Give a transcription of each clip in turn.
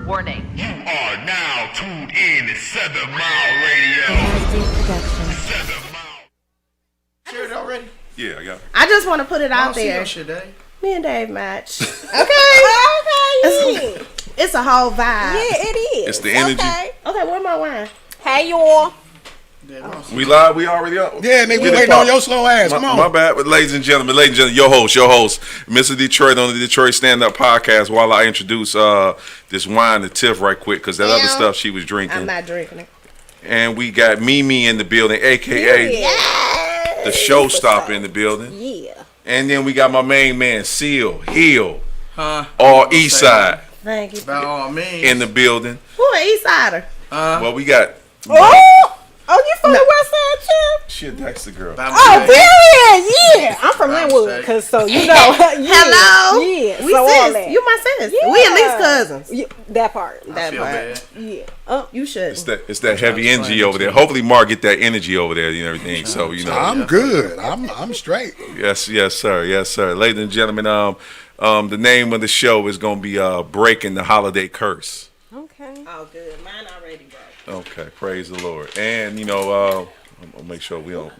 Warning. You are now tuned in to 7 Mile Radio. 7 Mile. Share it already? Yeah, I got it. I just want to put it out See there. your shit, Dave. Me and Dave match. Okay. Okay. It's a whole vibe. Yeah, it is. It's the energy. Okay, where my wine? Hey, y'all. We live. We already up. Yeah, nigga, we Get it waiting on popped. your slow ass. Come on. My bad, but ladies and gentlemen, your host, Mr. Detroit on the Detroit Stand Up Podcast. While I introduce this wine to Tiff right quick, because that other stuff she was drinking. I'm not drinking it. And we got Mimi in the building, aka Yeah. the showstopper in the building. Yeah. And then we got my main man, Seal Hill, Huh? all East Side Thank you. By all means. in the building. Who an East Sider? Well, we got Oh, you from the West Side, too? shit. That's the girl. By Oh, my very yeah. I'm from Linwood, cause so you know. Yeah. Hello. Yeah. We so all sis. that. You my sis. Yeah. We at least cousins. Yeah, that part. I That feel part. bad. Yeah. You should. It's that heavy energy over there. Hopefully, Mark get that energy over there and everything. So you know. I'm good. I'm straight. Yes, sir. Yes, sir. Ladies and gentlemen, the name of the show is gonna be Breaking the Holiday Curse. Okay. Oh, good. Mine already broke. Okay, praise the Lord. And you know, I'll make sure we don't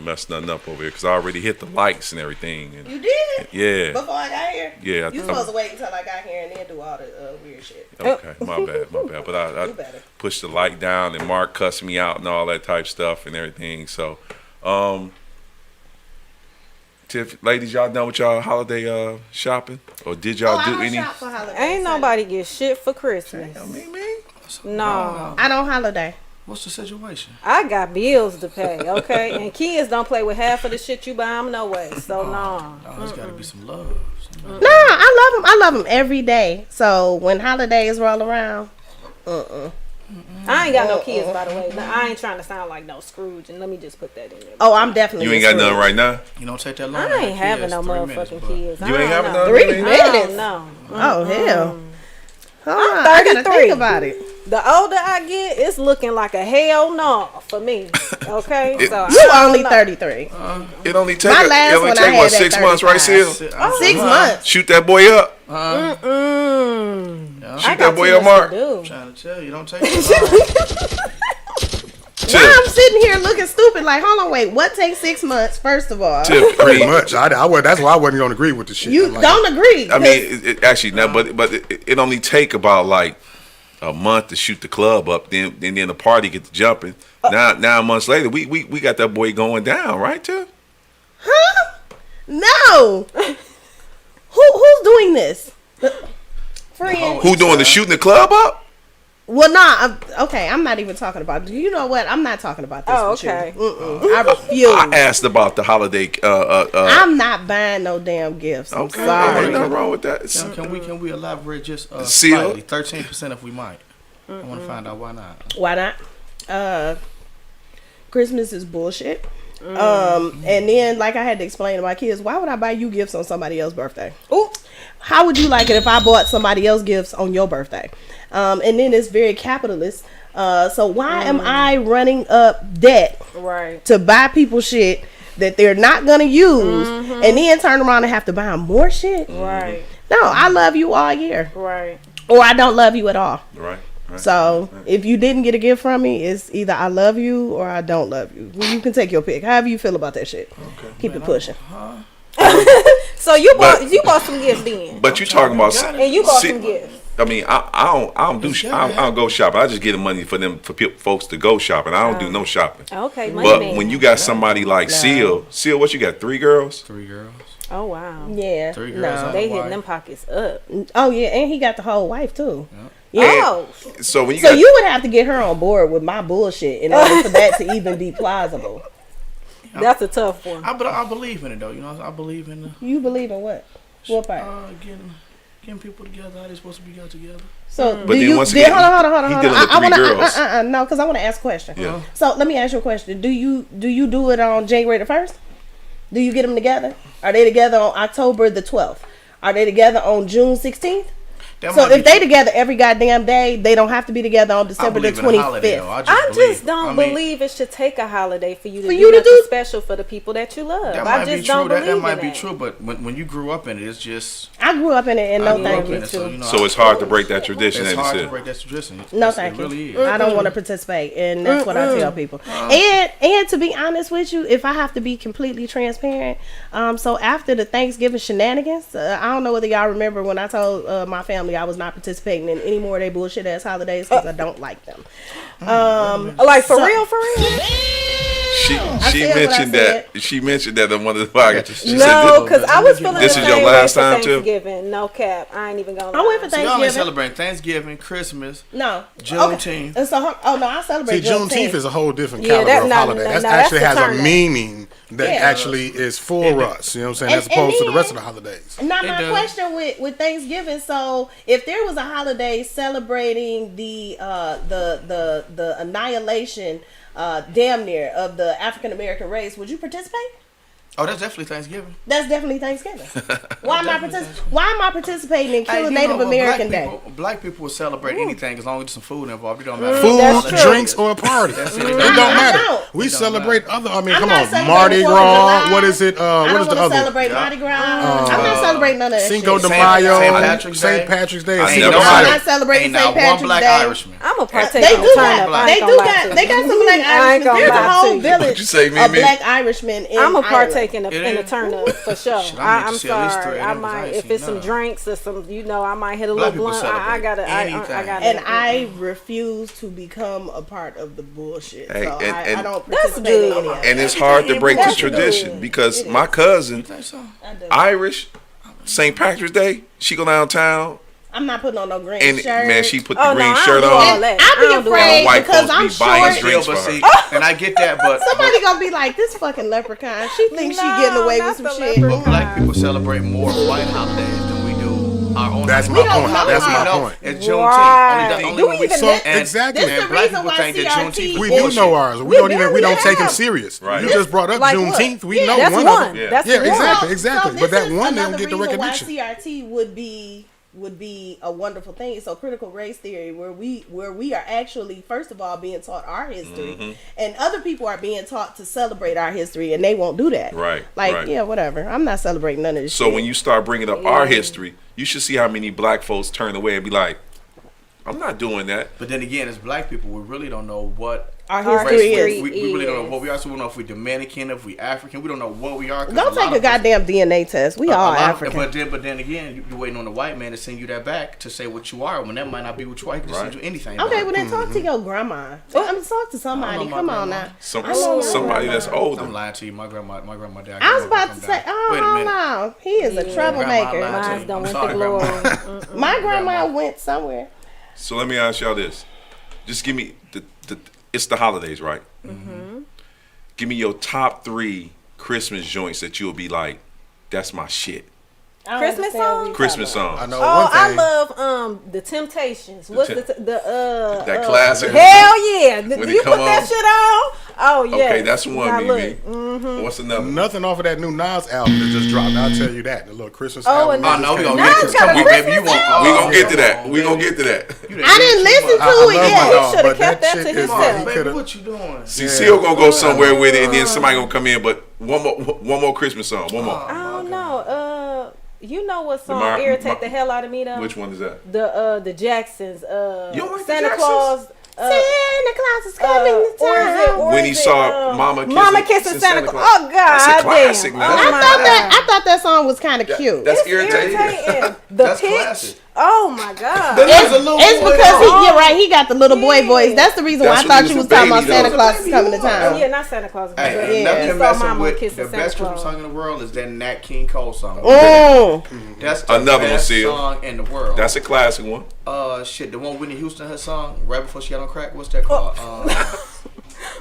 mess nothing up over here because I already hit the lights and everything. And You did? yeah, Before I got here? yeah. You supposed to wait until I got here and then do all the weird shit. Okay, my bad. But I You better. pushed the light down and Mark cussed me out and all that type stuff and everything. So, Tiff, ladies, y'all done with y'all holiday shopping, or did y'all I do don't any? shop for holidays. Ain't nobody get shit for Christmas. Me. No. I don't holiday. What's the situation? I got bills to pay, okay? And kids don't play with half of the shit you buy them no way. So, no. Oh, there's got to be some love. No, I love them. I love them every day. So when holidays roll around, I ain't got no kids, by the way. Now, I ain't trying to sound like no Scrooge, and let me just put that in there. oh, I'm definitely. You ain't got screwed. none right now. You don't take that long. I ain't having no motherfucking kids. You ain't having none. 3 really? minutes. No. Oh hell. Hold on, I'm I gotta 33. think about it. The older I get, it's looking like a hell no for me. Okay, so You I only don't know. 33. It only take My last one I had what, at 6 months, right, 35. Seal? 6 months. Shoot that boy up. Mm. Yeah, I Shoot got that boy too up, much Mark. to do. trying to tell you, don't take it long. Why I'm sitting here looking stupid? Like, hold on, wait. What takes 6 months? First of all, Tiff, Pretty much. That's why I wasn't gonna agree with the shit. you I'm like, don't agree. I mean, actually, no, but it only take about like a month to shoot the club up. Then the party get to jumping. 9 months later, we got that boy going down, right, Tiff? Huh? No. Who's doing this? Friend. Who doing the shooting the club up? Well, nah. Okay, I'm not even talking about. You know what? I'm not talking about this. Oh, with you. okay. I refuse. I asked about the holiday. I'm not buying no damn gifts. I'm Okay, sorry. ain't nothing wrong with that. Can we elaborate just Seal. slightly? 13% if we might. I want to find out why not. Why not? Christmas is bullshit. And then, like I had to explain to my kids, why would I buy you gifts on somebody else's birthday? Ooh, how would you like it if I bought somebody else gifts on your birthday? And then it's very capitalist. So why am I running up debt Right. to buy people shit that they're not gonna use, and then turn around and have to buy them more shit? Right. No, I love you all year, Right. or I don't love you at all. Right. So if you didn't get a gift from me, it's either I love you or I don't love you. You can take your pick. However you feel about that shit. Okay. Keep it pushing. So you bought some gifts then, But you talking about? and you bought See, some gifts. I mean, I don't go shopping. I just get the money for folks to go shopping. I don't do no shopping. Okay, money But man. when you got somebody like Seal, what you got? 3 girls? 3 girls. Oh wow. Yeah. 3 girls. No. They hitting them pockets up. Oh yeah, and he got the whole wife too. Oh, So when you So got, you would have to get her on board with my bullshit in order for that to even be plausible. that's a tough one. I believe in it though. You know, I believe in You believe in what? What part? getting people together. How they supposed to be got together. So But do then you? once again, hold on. he dealing with I 3 wanna, girls. no, because I want to ask a question. Yeah. So let me ask you a question. Do you do it on January the 1st? Do you get them together? Are they together on October the 12th? Are they together on June 16th? So if they together every goddamn day, they don't have to be together on December the 25th. I just don't believe it should take a holiday for you to do do nothing special for the people that you love. That I might just be true. don't believe That in might be true. But when you grew up in it, it's just. I grew up in it, and no thank you. So it's hard to break that tradition. It's as you hard to said. break that tradition. No, It thank you. really is. I don't want to participate, and that's what I tell people. And to be honest with you, if I have to be completely transparent, so after the Thanksgiving shenanigans, I don't know whether y'all remember when I told my family I was not participating in any more of their bullshit ass holidays because I don't like them. Like for real, for real. She said what I mentioned said. that. She mentioned that on one of the podcasts. She No, said because I was feeling This the is your same last way for time, too? Thanksgiving. No cap. I ain't even gonna lie. I went for So y'all ain't Thanksgiving. celebrating Thanksgiving, Christmas. No. Juneteenth. Okay. And so, oh no, I celebrate See, Juneteenth Juneteenth. is a whole different Yeah, caliber that- of no, holiday. no, That no, actually that's has the a turn. meaning that Yeah. actually is for us. You know what I'm saying? As And opposed to the then- rest of the holidays. Now It my does. question with Thanksgiving, so if there was a holiday celebrating the annihilation, damn near, of the African American race, would you participate? Oh, that's definitely Thanksgiving. That's definitely Thanksgiving. Why am I participating in Hey, Kill you Native know, American black Day? people, black people will celebrate anything as long as there's some food involved. It don't matter. That's Food, true. drinks, or a party. It I don't don't. matter. We celebrate other. I mean, I'm come not on, celebrating Mardi 4th of Gras. July. What is it? I What don't is the want to other? celebrate Mardi Gras. I'm not celebrating none of that Cinco shit. de Saint- Mayo, Saint Patrick's Day. I Cinco never de said I'm Mayo. not celebrating Ain't St. not one Patrick's black Day. Irishman. I'm a partake They in do the got, turn up. I they ain't do gonna lie got, to they you. got some black I ain't Irishmen. gonna There's a lie whole to you. village What'd you say, of Mimi? black Irishmen in I'm a Ireland. partake in It a is? turn up for sure. Shit, I need to I'm see at least sorry. three I of them 'cause I might ain't if seen it's some none. drinks or some, I might hit a Black little people blunt. I celebrate gotta. I anything. gotta. And I refuse to become a part of the bullshit. Hey, So and- I don't That's participate in good. any of it. And it's hard to break the That's tradition good. because It my is. cousin, Think so? I do. Irish, St. Patrick's Day, she go downtown I'm not putting on no green and shirt. man, she put Oh, the no, green I shirt don't do all on. that. I I be don't do all afraid And white because folks I'm be buying short. Still, drinks but for see, her. and I get that, but Somebody gonna be like, this fucking leprechaun. She thinks she getting away with not some the shit. leprechaun. black people celebrate more white holidays than we do our own. That's holidays. my don't point. know That's how. my point. Right. It's Juneteenth. Do Only we when we even so know- exactly. This the And black reason people why think that CRT Juneteenth. We bullshit. do know ours. We We don't even. We barely don't take them have. serious. Right. You just brought up Like Juneteenth. what? We know That's one one. of them. Yeah. That's Yeah, one. exactly, So exactly. this But that is one, they don't another get the reason why recognition. CRT would be a wonderful thing. So critical race theory, where we are actually, first of all, being taught our history, and other people are being taught to celebrate our history, and they won't do that. Right, Like, right. yeah, whatever. I'm not celebrating none of this. So shit. when you start bringing up our history, you should see how many black folks turn away and be like, I'm not doing that. But then again, as black people, we really don't know what our Our history race is. we really don't know what we are. So we don't know if we're Dominican, if we African. We don't know what we are. 'cause Don't a lot take a of us- goddamn DNA test. We all a lot of- African. But then again, you're waiting on the white man to send you that back to say what you are when that might not be what you are. He can just Right. send you anything. Okay, dog. well then talk to your grandma. I'm talk to somebody. I don't know Come my on grandma. now. Somebody that's I'm older. lying to you. My grandma died. I was about to say, Wait a oh minute. no, he is a troublemaker. Grandma lied. Mine's done I'm went sorry, to glory. Grandma. My grandma went somewhere. So let me ask y'all this. Just give me it's the holidays, right? Give me your top 3 Christmas joints that you'll be like, that's my shit. I don't Christmas understand what song? you're Christmas talking about. songs. I know Oh, one I thing. love the Temptations. What's Tem- the That classic. Hell yeah! Do When you it come put that on. shit on? Oh yeah. Okay, that's one, Now, Mimi. look. What's another? Nothing off of that new Nas album that just dropped. I'll tell you that. The little Christmas Oh, album. and that Oh, just no, came we out. gonna get to- come on, baby. You want? We gonna get to that. We gonna get to that. I didn't listen to I it love yet. my He dog, shoulda but kept that shit to is- himself. he Baby, coulda- what you doing? See, Seal gonna go somewhere with it, and then somebody gonna come in. But one more Christmas song. One more. I don't know. You know what song Mar- irritate Mar- the hell out of me though? Which one is that? The Jacksons. You don't like the Santa Jacksons? Claus. Santa Claus is coming to or is it- town. or When he is it, saw Mama kissing Santa Claus. Claus. Oh God, That's a classic, damn. man. Oh, That's- my I thought that song was kind of cute. That's It's irritating. irritating. The That's pitch. classic. Oh my God. There's a little It's boy because on. you're right. He got the little boy Yeah. voice. That's the reason why That's I when thought he you was was a talking about baby, Santa though. Claus is coming to Oh, town. yeah, not Santa Claus. Hey, but and Yeah. nothing Saw messing Mama with kissing the Santa best Christmas Claus. song in the world is that Nat King Cole song. That's the Another one, best Seal. song in the world. That's a classic one. Shit, the one Whitney Houston her song right before she got on crack. What's that called?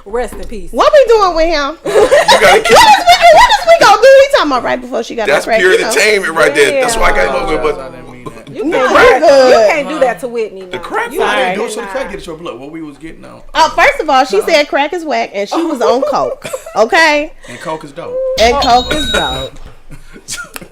Rest in peace. What we doing with him? You gotta keep. What is we gonna do? He talking about right before she got That's that crack, pure you know. entertainment right there. That's why I got him up I with. didn't mean that. You No, can't, you're do that. good. You can't do that to Whitney. The crack You Sorry. I can't didn't do it so the not. crack get it to her blood. What we was getting on. First of all, she said crack is whack, and she was on coke. Okay, And Coke is dope. and coke is dope.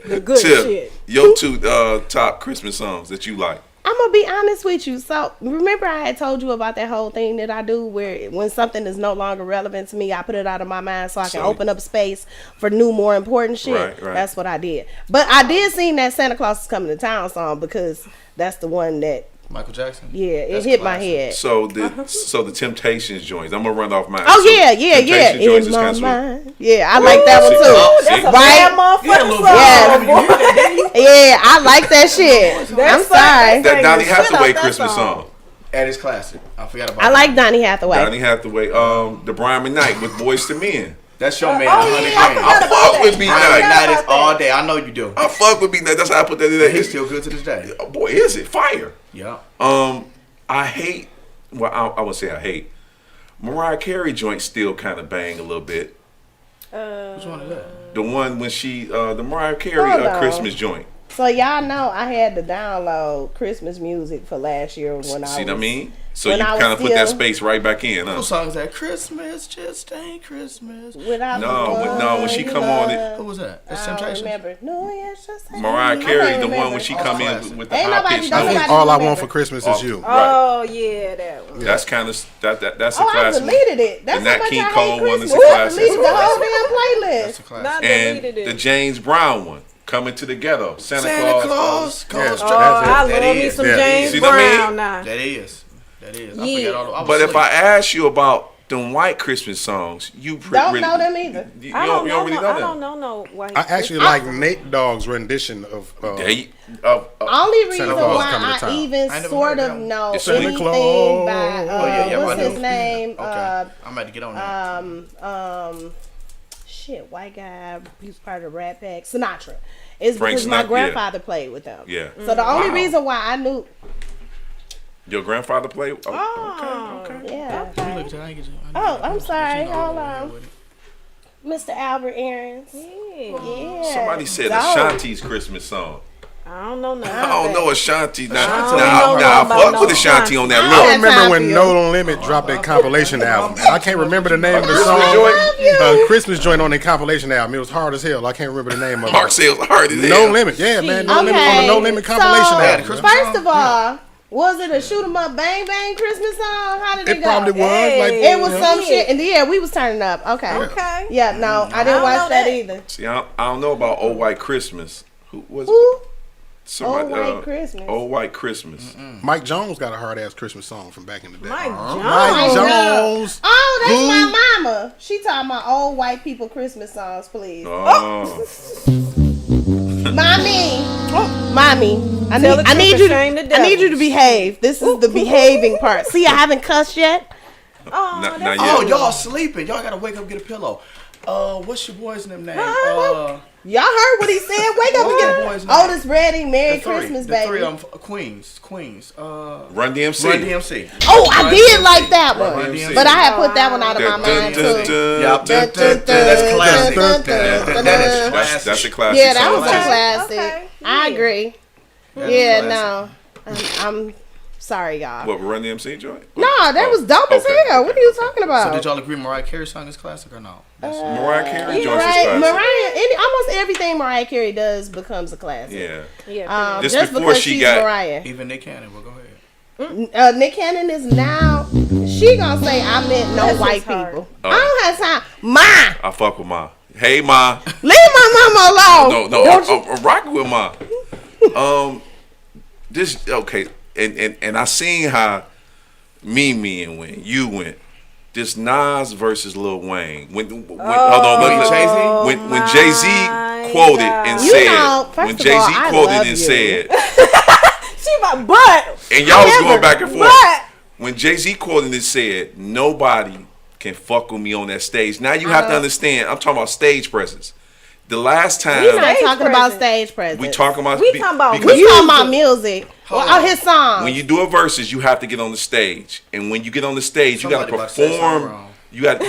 The good Tip, shit. your 2 top Christmas songs that you like. I'm gonna be honest with you. So remember, I had told you about that whole thing that I do, where when something is no longer relevant to me, I put it out of my mind so I can open up space for new, more important shit. Right. That's what I did. But I did sing that Santa Claus is Coming to Town song because that's the one that, Michael Jackson. yeah, it That's hit my classic. head. So the Temptations joints. I'm gonna run off mine. Oh So yeah. Temptations joints In is my kinda sweet. mind. Yeah, I like that one See? too. Oh, That's a Right? bad Yeah, motherfucker little song. bit. Yeah, I like that shit. I'm sorry. That Donny Shit off Hathaway that Christmas song. song. That is classic. I forgot about I that. like Donny Hathaway. Donny Hathaway. The Brian McKnight with Boys to Men. That's your man. Oh, 100 yeah, I grand. forgot I about fuck that. with me Brian Night. McKnight is about all that. day. I know you do. I fuck with me Night. That's how I put that in there. He's still good to this day. Oh, boy, is it fire? Yeah. I hate. Well, I would say I hate. Mariah Carey joints still kind of bang a little bit. Which one is that? The one when she, the Mariah Carey Hold on. Christmas joint. So y'all know I had to download Christmas music for last year when I See was. what I mean? So when you I was kind of put that still- space right back in, huh? Whose song is that? Christmas just ain't Christmas. Without No, when she come on it- Who was that? That's I don't Temptations. remember. No, yeah, it's just Mariah I Carey, can't the one remember. when she Oh, come classic. in with the Ain't high nobody- pitched don't I think notes. nobody all I remember. want for Christmas is you. Right. Oh yeah, that one. That's kind of that's a Oh, I classic. deleted it. That's And how that much King I Cole hate one is Christmas. a I classic. deleted the whole That's damn playlist. That's a classic. Not And deleted the it. James Brown one, Coming to the Ghetto, Santa Claus. Yeah, Oh, I That love me is. some Yeah. James See what I mean? Brown now. That is. That is. I Yeah. forgot all the, I was But if asleep. I ask you about them white Christmas songs, you Don't know them either. You I don't, don't you know. don't really know I them. don't know no white. I actually like Nate Dogg's rendition of They, Only reason Santa Claus why Coming to I Town. even I never sort heard of that one. know It's Santa anything Claus. by I what's know. his name? Okay. I'm about to get on that. Shit, white guy. He was part of the Rat Pack. Sinatra. It's Frank because my Sinatra, grandfather played with them. yeah. So the only Wow. reason why I knew, Your grandfather played. Oh, Oh. okay, okay. yeah. Look at that. I ain't get you. Oh, I'm sorry. You know, Hold I'm on. with it. Mr. Albert Aarons. Yeah. Yeah. Somebody said Dope. Ashanti's Christmas song. I don't know nothing. I don't know Ashanti. Now, don't now, know now I about fuck no with Ashanti on that I I look. don't remember time when for you. No Limit dropped that compilation album. And I can't remember the name of the song. joint? Christmas joint on the compilation album. It was hard as hell. I can't remember the name of Mark it. sales hard as No hell. Limit. Yeah, man. No Okay. Limit on the No Limit compilation so, album. Christmas first song? of all, was it a shoot 'em up bang bang Christmas song? How did it It go? probably was. Like, It was you know. some shit, and yeah, we was turning up. Okay. Okay. Yeah, no, I didn't don't watch know that that. either. See, I don't know about Old White Christmas. Who was Who? somebody? Old White Christmas. Old White Christmas. Mike Jones got a hard ass Christmas song from back in the day. Mike Jones. Mike Jones. Oh, that's Who? my mama. She talking about old white people Christmas songs, please. Oh, Mommy, mommy, I Tell need, the I need truth you, and shame the I devil. need you to behave. This is the behaving part. See, I haven't cussed yet. Oh, not that's yet. Oh, y'all sleeping. Y'all gotta wake up and get a pillow. What's your boy's name? Y'all heard what he said. Wake up and get What boy's it. name? Otis Redding, Merry Christmas, the baby. three of them, Queens. Run DMC. Run DMC. Oh, I Run did DMC. like that one, Run DMC. but I had put that one out of my Dun, mind dun, too. dun, Yeah, dun, dun, dun. that's classic. That is classic. That's a classic. Yeah, that song. was a classic. Okay. I Yeah. agree. That's Yeah, classic. no, I'm sorry, y'all. What, Run DMC joint? No, that was dope as Okay, hell. okay, What are you okay. talking So about? did y'all agree Mariah Carey song is classic or no? Mariah Carey You're joints is right. classic. Mariah, almost everything Mariah Carey does becomes a classic. Yeah. Yeah. Just Just before because she she's got- Mariah. Even Nick Cannon. Well, go ahead. Nick Cannon is now. She gonna say I meant no That's white his heart. people. Oh. I don't have time. Ma, I fuck with Ma. Hey, Ma. leave my mama alone. No, Don't you? I'm rocking with Ma. This okay, and I seen how me went. You went. This Nas versus Lil Wayne. When hold on, Jay-Z? when Jay Z my quoted God. and You said, know, first when of Jay all, Z I quoted love and you. said, She my butt. and y'all was Never, going back and forth. But When Jay Z quoted and said, nobody can fuck with me on that stage. Now you have to understand. I'm talking about stage presence. The last time We're not Stage talking about presence. stage presence. we talking about, We talking about because We talking about music. Hold Well, on. his songs. when you do a verses, you have to get on the stage, and when you get on the stage, you got to Somebody about to say something perform. wrong. You have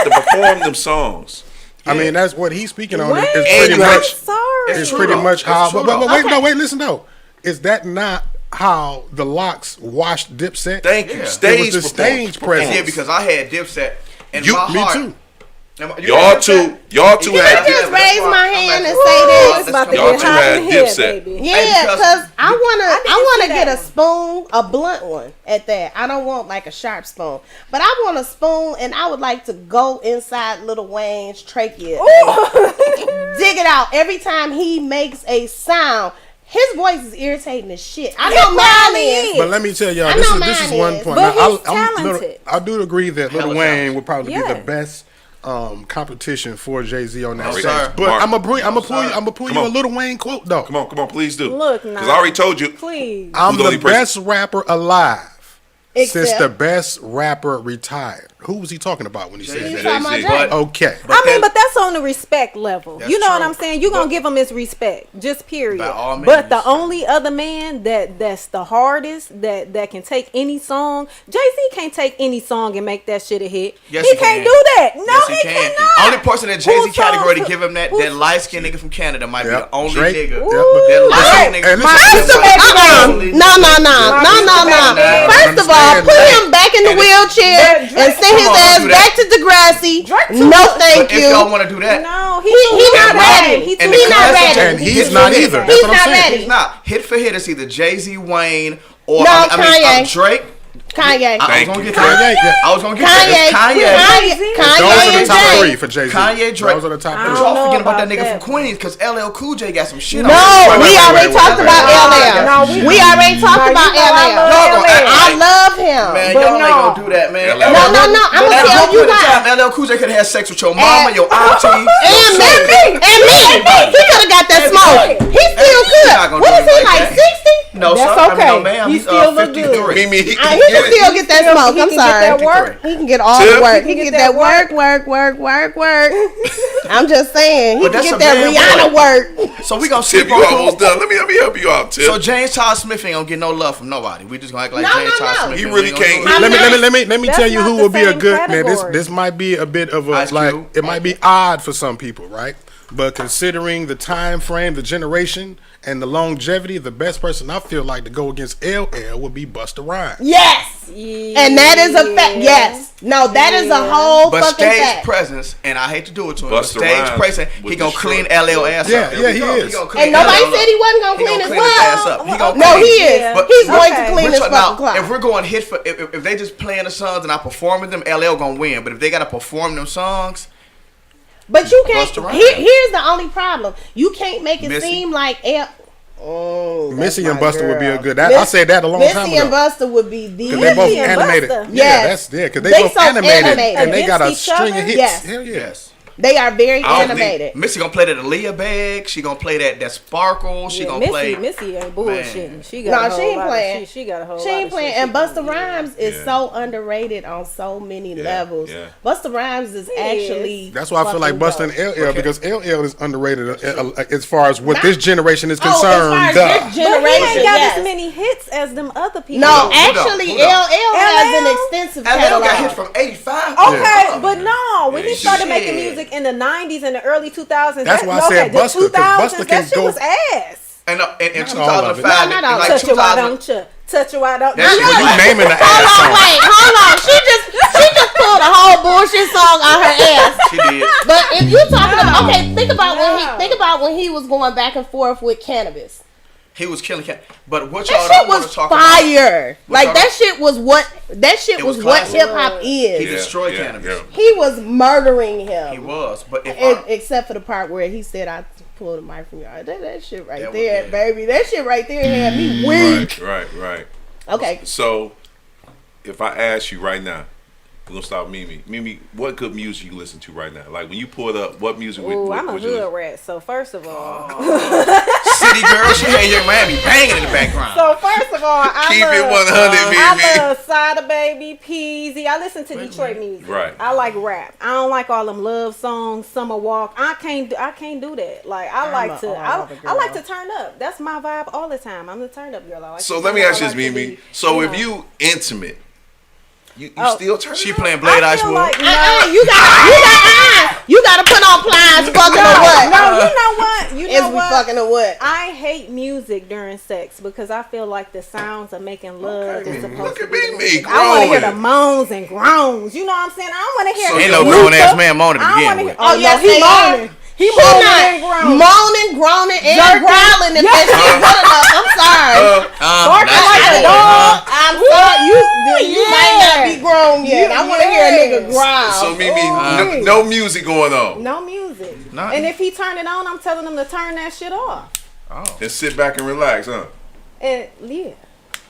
to perform them songs. I mean, that's what he's speaking on. Wait, It's And pretty you I'm much. sorry. It's true pretty though. much It's how. true But though. wait, Okay. no, wait. Listen though. Is that not how the Locks washed Dipset? Thank you. Yeah. It Stage was the performance. stage presence. Yeah, because I had Dipset in You- my Me heart. too. Y'all two had just raise my hand and say It's this. about to Y'all get two hot had in here, Dipset. baby. Yeah, because- because I wanna see get that a spoon, a blunt one at that. I don't want like a sharp spoon, but I want a spoon, and I would like to go inside Lil Wayne's trachea, dig it out every time he makes a sound. His voice is irritating as shit. I know mine is. But let me tell y'all, I this know is mine one is, point. but Now, he's talented. I do agree that Lil Hella Wayne talented. would probably be Yeah. the best competition for Jay-Z on that No, stage. sir. But Mark. I'm gonna pull Come you a on. Lil Wayne quote though. Come on, please do. Look, because now. I already told you. Please. I'm Who's the the only person- best rapper alive since Except- the best rapper retired. Who was he talking about when he said He's that? talking about Jay-Z. Jay. Okay. But that's on the respect level. That's You know what true. I'm saying? You're gonna But- give him his respect, just period. By all But the means. only other man that's the hardest that can take any song, Jay-Z can't take any song and make that shit a hit. Yes, he he can't can. do that. No, Yes, he can. cannot. Only person in Jay-Z Whose category to songs- give him that whose- light skinned nigga from Canada might be Yep. the only Drake. nigga. Yep. That light skinned Hey, nigga. listen, from First of Canada all, might be the no. only- First of all, Understand put that. him back in the And- wheelchair But and Drake- send his come on, ass don't do that. back to Degrassi. Drake No, But thank if y'all you. want to do that, No, He not ready. and He the not classic- ready. And he's Hit not for hit. either. That's He's what I'm not saying. ready. He's not. Hit for hit is either Jay-Z, Wayne, or No, Kanye. Kanye. Drake. Kanye. I was Thank gonna you. get there. Kanye, yeah. I was gonna get Kanye. there. It's Kanye. Kanye. Those are the and top Jay. three for Jay-Z. Kanye, Drake. Those are the top I But three. don't y'all know forgetting about about that nigga that. from Queens because LL Cool J got some shit on. No, him. we already talked about LL. No, We already talked about you know I LL. love Y'all gonna act I like- love him. Man, But y'all ain't no. gonna do that, man. No, No, I'm gonna At tell one you point in why. time, LL Cool J could have had sex with your mama, And- your auntie, And me. He could have got that smoke. He still He's not could. gonna What do is he it like, like that. 60? No, That's sir. I mean, okay. no, ma'am. He He's still look good. 53. Mimi, He can still get that smoke. He I'm can get sorry. that work. He can get all Tip. the work. He He can can get get that that work. I'm just saying. He But can that's get a that bad Rihanna work. So we gonna Tip, sleep you on almost Cool. done. Let me help you out, Tip. So James Todd Smith ain't gonna get no love from nobody. We just gonna act like No, James no, Todd no. Smith. He and really we ain't can't- gonna do I'm it. Let me That's tell you not who the will be a same good man. category. This might be a bit of a Ice like Cube. it might be odd for some people, right? But considering the time frame, the generation, and the longevity, the best person I feel like to go against LL would be Busta Rhymes. Yes. And that is a fact. Yes. No, that is a whole But fucking stage fact. presence, and I hate to do it to him, but Busta stage Rhymes presence, would he gonna destroy clean it. LL ass Yeah, up. yeah, he is. gonna clean And nobody LL said he wasn't gonna He clean his his ass well. up. He gonna No, clean he it. is. Yeah. But He's going Okay. to clean We're his talking fucking about, if clock. we're going hit for if they just playing the songs and I performing them, LL gonna win. But if they gotta perform them songs, But you can't. Busta Rhymes. Here's the only problem. You can't make it Missy. seem like Oh, that's Missy and my Busta would be a girl. good. That, I said that a long time Missy and ago. Busta would be the. Because they both Missy and animated. Busta. Yeah, Yes. that's yeah. Because They they both so animated, animated. and they got a Against each string of other? hits. Yes. Hell yeah. yes. They are very I don't animated. think Missy gonna play that Aaliyah bag. She gonna play that Sparkle. She gonna play. Missy ain't bullshitting. She No, got a she whole ain't lot of playing. shit. She got a whole She lot ain't of playing, shit and she Busta gonna do. Rhymes is Yeah. so underrated on so many levels. yeah. Busta Rhymes is actually. That's why I feel like fucking Busta dope. and LL because LL is underrated as far as what this generation is Oh, as concerned. far as duh. this But he generation, ain't got yes. as many hits as them other people. No, Who don't? actually, Who don't? LL has an LL? extensive LL catalog. got hit from 85. Okay, but no, when Yeah, he started shit. making music in the 90s and the early 2000s, That's why I said the Busta, 'cause 2000s, Busta that can shit go- was ass. And in Not all of it. 2005, No, not all in like Touch it, why 2000, don't you? Touch it, why don't That shit you? was You naming the ass Hold song. on, wait, hold on. She just pulled a whole bullshit song on her ass. she did. But if you talking about okay, think about No. when he was going back and forth with Cannabis. He was killing cat. But what y'all That shit don't want was to talk about, fire. Like y'all that don't- shit was what It was what classic. hip hop he is. destroyed Cannabis. He was murdering him. He was. But if Except for the part where he said I pulled a mic from y'all. That shit right That was- there, yeah. baby. That shit right there had me weak. Right. Okay. So, if I ask you right now, we're gonna start Mimi. Mimi, what good music you listen to right now? Like when you pull it up, what music would, Ooh, would, I'm a would you hood listen? rat. So first of all, City Girl, she had Young Miami banging in the background. so first of all, I Keep love, it 100, Mimi. I love Sada Baby, Peasy. I listen to Detroit music. Right. I like rap. I don't like all them love songs, Summer Walk. I can't do that. Like I like to. I like to turn up. That's my vibe all the time. I'm the turn up girl. I like So to let me turn up. ask you I this, like to Mimi. be, So you if know. you intimate You Oh, still turn She it on? playing Blade I Ice feel Wood. like, You gotta put on plies, fucking or what? no, you know what? You Is know we what? fucking or what? I hate music during sex because I feel like the sounds of making love is supposed Look to at be. me, the me music. I want to hear the growing. moans and groans. You know what I'm saying? I don't want to hear. Ain't no So grown Luther. ass man moaning to I don't begin want to with. hear. Oh, yes, yes, he they are. moaning. He She moaning not and groaning. moaning, groaning, and Jerking. growling if that shit good enough. I'm sorry. Barking That's like the a boy, dog. I'm sorry. You might not Yeah. be grown yet. I want to hear a nigga growl. So Mimi, no music going on. No music. Nothing. And if he turn it on, I'm telling him to turn that shit off. And sit back and relax, huh? And yeah.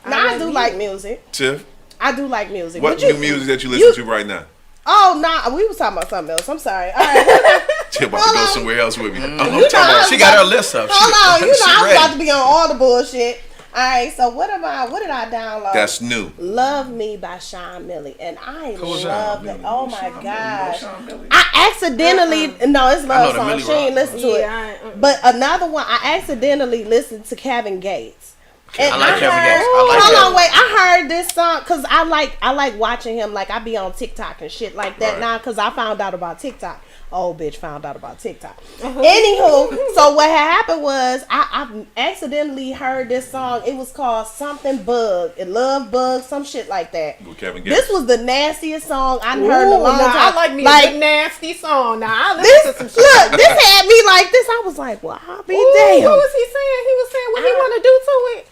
Now, I do like music. Tiff, I do like music. what But you- new music that you listen to right now? Oh, nah. We was talking about something else. I'm sorry. All right. Tiff about to go somewhere else with me. I'm You talking know, about She got her list up. Hold on. You know, She I'm ready. about to be on all the bullshit. All right. So what did I download? that's new. Love Me by Sean Millie. And I Who's love Sean that. Millie? Oh my gosh. I accidentally, no, it's I love know the song. Millie She ain't rock. listened to Yeah, it. But another one, I accidentally listened to Kevin Gates. And I like Kevin heard- Gates. I like hold Kevin. on, wait. I heard this song because I like watching him. Like I be on TikTok and shit like that Right. now because I found out about TikTok. Old bitch found out about TikTok. Anywho, so what had happened was I accidentally heard this song. It was called something Bug, and Love Bug, some shit like that. With Kevin Gates. This was the nastiest song I've heard in a long time. I like me a good nasty song. Now I This listen to look, some shit. this had me like this. I was like, well, I'll be Ooh, damned. what was he saying? He was saying what he want to do to it.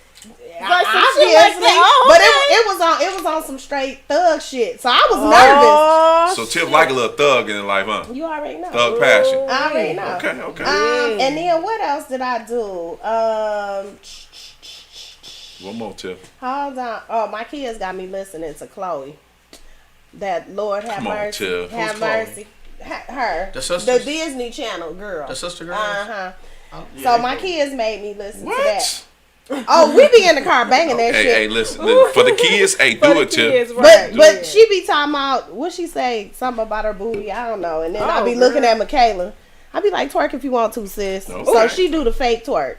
Like some shit like Obviously, that. Oh, but okay. it was on some straight thug shit. So I was nervous. So Tiff like a little thug in life, huh? You already know. Thug passion. I already know. Okay. And then what else did I do? One more, Tiff. Hold on. Oh, my kids got me listening to Chloe. That Lord have Come on, mercy. Tiff. Have Who's Chloe? mercy. Her. The sisters? The Disney Channel girl. The sister girls? Uh-huh. Yeah, So they my cool. kids made me listen to that. What? Oh, we be in the car banging that Hey, shit. hey, listen. For the kids, hey, For do the it, Tiff. kids, But right, but yeah. she be talking about what she say something about her booty. I don't know. And then I Oh, be looking girl. at Michaela. I be like, twerk if you want to, sis. Okay. So she do the fake twerk.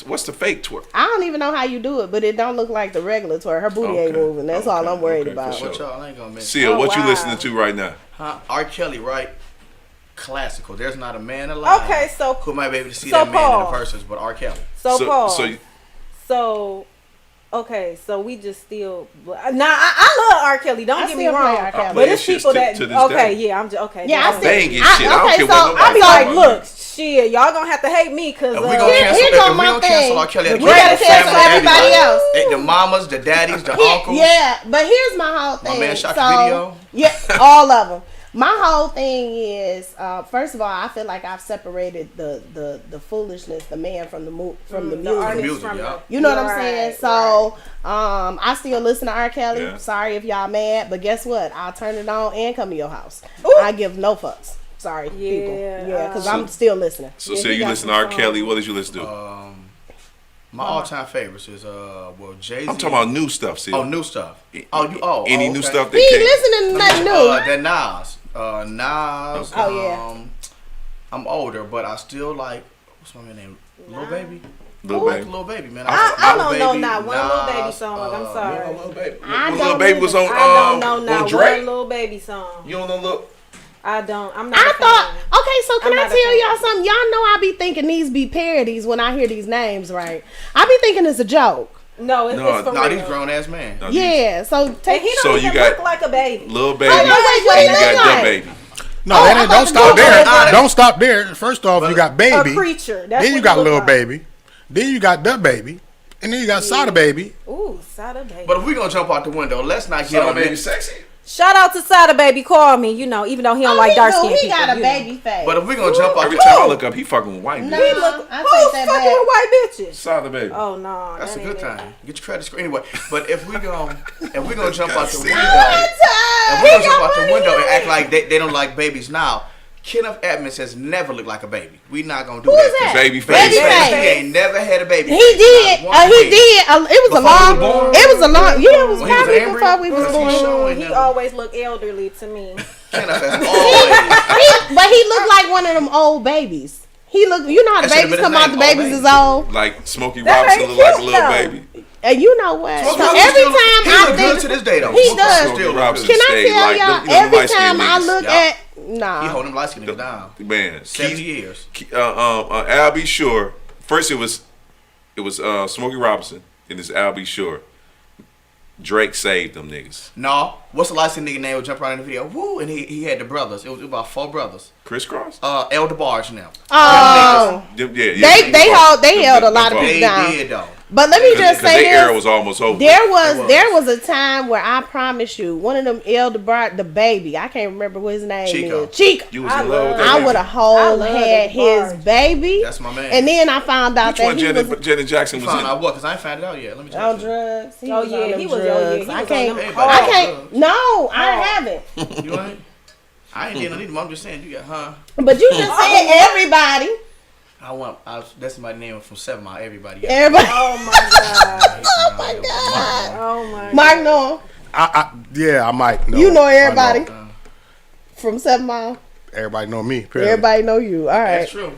What's the fake twerk? I don't even know how you do it, but it don't look like the regular twerk. Her booty ain't Okay. moving. That's all I'm worried Okay, for about. sure. What y'all ain't gonna miss? Seal, Oh, what you wow. listening to right now? Huh? R. Kelly, right? Classical. There's not a man alive Okay, so who might be able to see so that man in Paul. the verses, but R. Kelly. Paul. So okay, so we just still. Now I love R. Kelly. Don't I get me still play wrong. R. Kelly. But Play it's shit people to- that to this okay, day. yeah, I'm just okay. Yeah, I that's still. banging shit. I don't okay, care so what nobody I I be talk like, about. look, shit, y'all gonna have to hate me because If we gonna Here- cancel, here go if we my gonna cancel thing. R. Kelly, We gotta cancel everybody else. The mamas, the daddies, the uncles. Yeah, but here's my whole thing. man shot the so, video. Yeah, all of them. My whole thing is, first of all, I feel like I've separated the foolishness, the man from the music. artist music, from yeah. the, You know what I'm Right, saying? right. So, I still listen to R. Kelly. Yeah. Sorry if y'all mad, but guess what? I'll turn it on and come to your house. I give no fucks. Sorry, people. Yeah, because I'm still listening. So, Yeah, say he you got listen to some R. Kelly. What did you listen to? My all-time favorites is Jay-Z. I'm talking about new stuff, Seal. Oh, new stuff. Any Okay. new stuff that He came? listening to nothing new. That Nas. Nas. Oh, yeah. I'm older, but I still like, what's my man name? Lil Baby. Lil I like Baby. Lil Baby, man. I Lil don't know Baby, not one Lil Baby Nas, song. I'm sorry. Lil Baby. I When don't Lil Baby was on, I don't know on not Drake. one Lil Baby song. You don't know Lil. I don't. I'm not. I a thought, fan. okay, so can I'm I not a tell fan. y'all something? Y'all know I be thinking these be parodies when I hear these names, right? I be thinking it's a joke. No, it's for No, real. these grown-ass men. No, Yeah, so And take he don't So even you got- look like a baby. Lil Baby. Hold on, wait, what and he you got look the like? Baby. No, Oh, that I ain't. thought Don't the stop dude there. was- Don't stop there. First off, you got A Baby. creature. That's Then you what got he Lil look like. Baby. Then you got the Baby. And then you got Sada Baby. Ooh, Sada Baby. But if we gonna jump out the window, let's not get Sada on Baby this. sexy. Shout out to Sada Baby. Call me. You know, even though he don't like dark skinned He people. got a you know. baby face. But if we gonna jump out Every the time I window, look up, he fucking with white No. bitch. Look, I who's take that fucking back. with white bitches? Sada Baby. Oh no, that's a that good ain't it. time. Get your credit score anyway. But if we gonna jump out the God, window, see. if we gonna jump out the window and act like they don't like babies now, Kenneth Edmonds has never looked like a baby. We not gonna do Who is that. that? Baby Baby face. face. He ain't never had a baby. He did. Not one He baby. did. It was a Before long. we was born? It was a long. Yeah, it was When he was probably an embryo? before we was Because he's born. showing He them. always look elderly to me. Kenneth has always. But he looked like one of them old babies. He looked. You know how the That should've babies been come his out. The name, Old babies Baby. is old. Like Smokey That Robinson ain't look like a cute, little though. baby. And you know what? Smokey So Robinson every still- time he I look good to think this day though. he Smokey does. still look Robinson good. Can I stayed tell like y'all? them- you know, Every light-skinned time I niggas. look Yeah. at He nah, holding them light skin niggas down. Man, 70 years. Al B. Shore. First, it was Smokey Robinson, and it's Al B. Shore. Drake saved them niggas. No, what's the light skin nigga name? Would jump around in the video. Woo, and he had the brothers. It was about 4 brothers. Crisscross. El DeBarge now. oh, they held a lot of They people down. did though. But let me just say their era this. was almost over. There was. was a time where I promise you, one of them Eldebrot, the baby, I can't remember what his name Chico. is. Chico. You was in love with that. I nigga? would have I whole love had his Eldebrot. baby. That's my man. And then I found out Which that one he was Janet Jackson was Found in? out what? Because I ain't found it out yet. Let me on tell you. drugs. He Oh, was yeah, on them he was- oh, drugs. yeah, he I was can't. on them hard I can't. drugs. No, I haven't. You ain't? I ain't did no need them. I'm just saying you got But you just said everybody. That's my name from 7 Mile. Everybody. Everybody. Oh my god. Oh my God. Oh my. Mark Noah. I might know. You know I everybody know. from 7 Mile. Everybody know me. Apparently. Everybody know you. All right. That's true.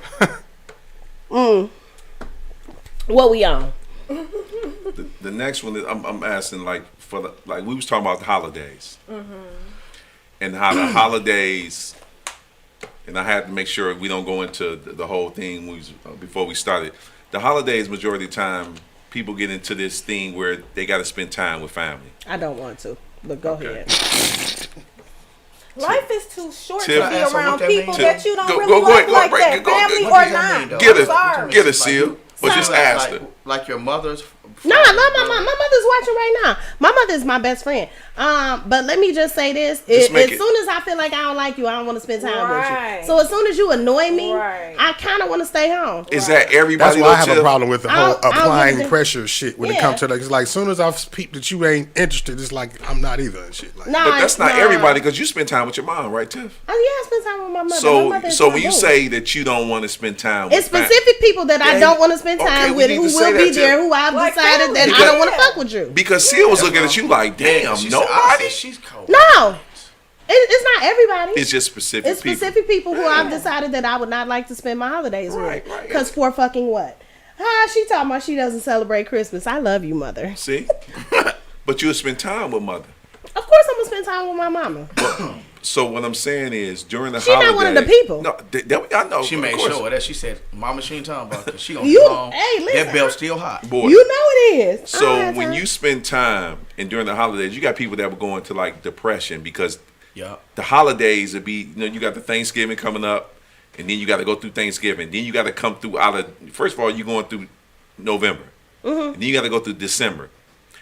What we on? The next one is I'm asking like we was talking about the holidays, and how the holidays, and I had to make sure we don't go into the whole thing before we started. The holidays, majority of the time, people get into this thing where they got to spend time with family. I don't want to, but go ahead. Life is too short Tiff. to be Can I ask her around what that people means? that you don't Go- really go like ahead, go like break that, it, go- family what or does that mean, not. though? Get I'm a sorry. get a seal, or just ask her. Like your mother's. No, I love my mom. My mother's watching right now. My mother is my best friend. But let me just say this: as soon as I feel like I don't like you, I don't want to spend time with Right. you. So as soon as you annoy me, Right. I kind of want to stay home. Is that everybody? That's why I have though, a Tiff? problem with the I whole don't applying really- pressure shit when it Yeah. comes to that. It's like, as soon as I've peeped that you ain't interested, it's like, I'm not either and shit. Like, Nah, But that's not nah. everybody because you spend time with your mom, right, Tiff? Oh, yeah, I spend time with my mother. My mother is So my when you boo. say that you don't want to spend time with It's specific people that I Yeah, don't want to spend okay, time we with, need who to say will that be too. there, who I've Like decided family. that I Because- don't want to fuck with you. because Seal was looking at you like, damn, She nobody. said, she's cold. No, it's not everybody. It's just specific It's people. specific people who I've decided that I would not like to spend my holidays Right, with. right. Because for fucking what? She talking about she doesn't celebrate Christmas. I love you, mother. See, but you'll spend time with mother. Of course, I'm gonna spend time with my mama. So what I'm saying is during the She not holiday, one of the people. No, I know. She of made course. sure that she said, "Mama, she ain't talking about that. She gonna You- get home. hey, listen, that belt's still hot." Boy. You know it is. I don't So have when time. you spend time and during the holidays, you got people that were going to like depression because Yeah. the holidays would be, you got the Thanksgiving coming up, and then you got to go through Thanksgiving. Then you got to come through first of all, you're going through November. And then you got to go through December.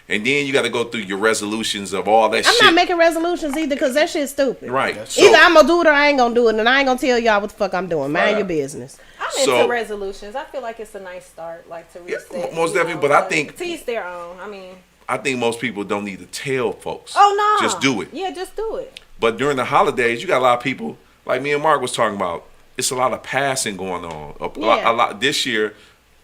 And then you got to go through your resolutions of all that I'm shit. not making resolutions either because that shit's stupid. Right. Either I'm gonna do it or I ain't gonna do it, and I ain't gonna tell y'all what the fuck I'm doing. Mind Right. your business. I'm So- into resolutions. I feel like it's a nice start, like to Yeah, reset. most you definitely, know, but I think- to each their own. I mean, I think most people don't need to tell folks. oh no, Just do it. Yeah, just do it. But during the holidays, you got a lot of people, like me and Mark was talking about, it's a lot of passing going on. Yeah. A lot this year.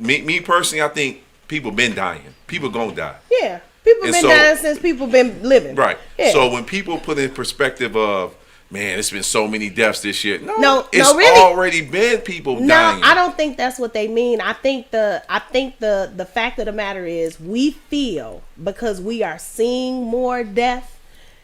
Me personally, I think people been dying. People gonna die. Yeah, people And been so- dying since people been living. Right. Yeah. So when people put in perspective of, man, it's been so many deaths this year. No, it's really. already been people No, dying. I don't think that's what they mean. I think the fact of the matter is we feel because we are seeing more death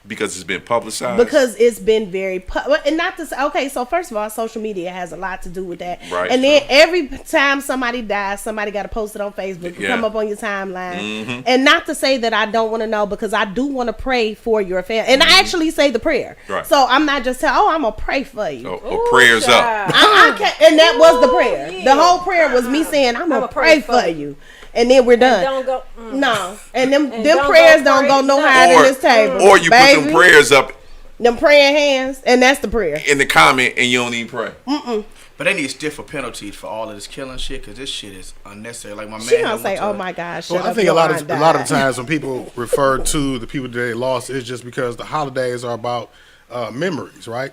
Because it's been publicized. because it's been very and not to say, okay, so first of all, social media has a lot to do with that. Right, And then true. every time somebody dies, somebody got to post it on Facebook and Yeah. come up on your timeline. And not to say that I don't want to know, because I do want to pray for your family, and I actually say the prayer. Right. So I'm not just saying, I'm gonna pray for you. Or prayers up. I can't, and that was the prayer. yeah. The whole prayer was me saying, I'm gonna pray for you. And then we're done. Don't go. No, and them And them don't prayers go don't go pray no nothing. higher than this table. Or you put baby. them prayers up Them praying hands, and that's the prayer. in the comment and you don't even pray. But they need stiffer penalties for all of this killing shit, because this shit is unnecessary. Like my man. She gonna went say, to "Oh a- my gosh." Shut Well, I up, think your a lot aunt of died." times when people refer to the people that they lost, it's just because the holidays are about memories, right?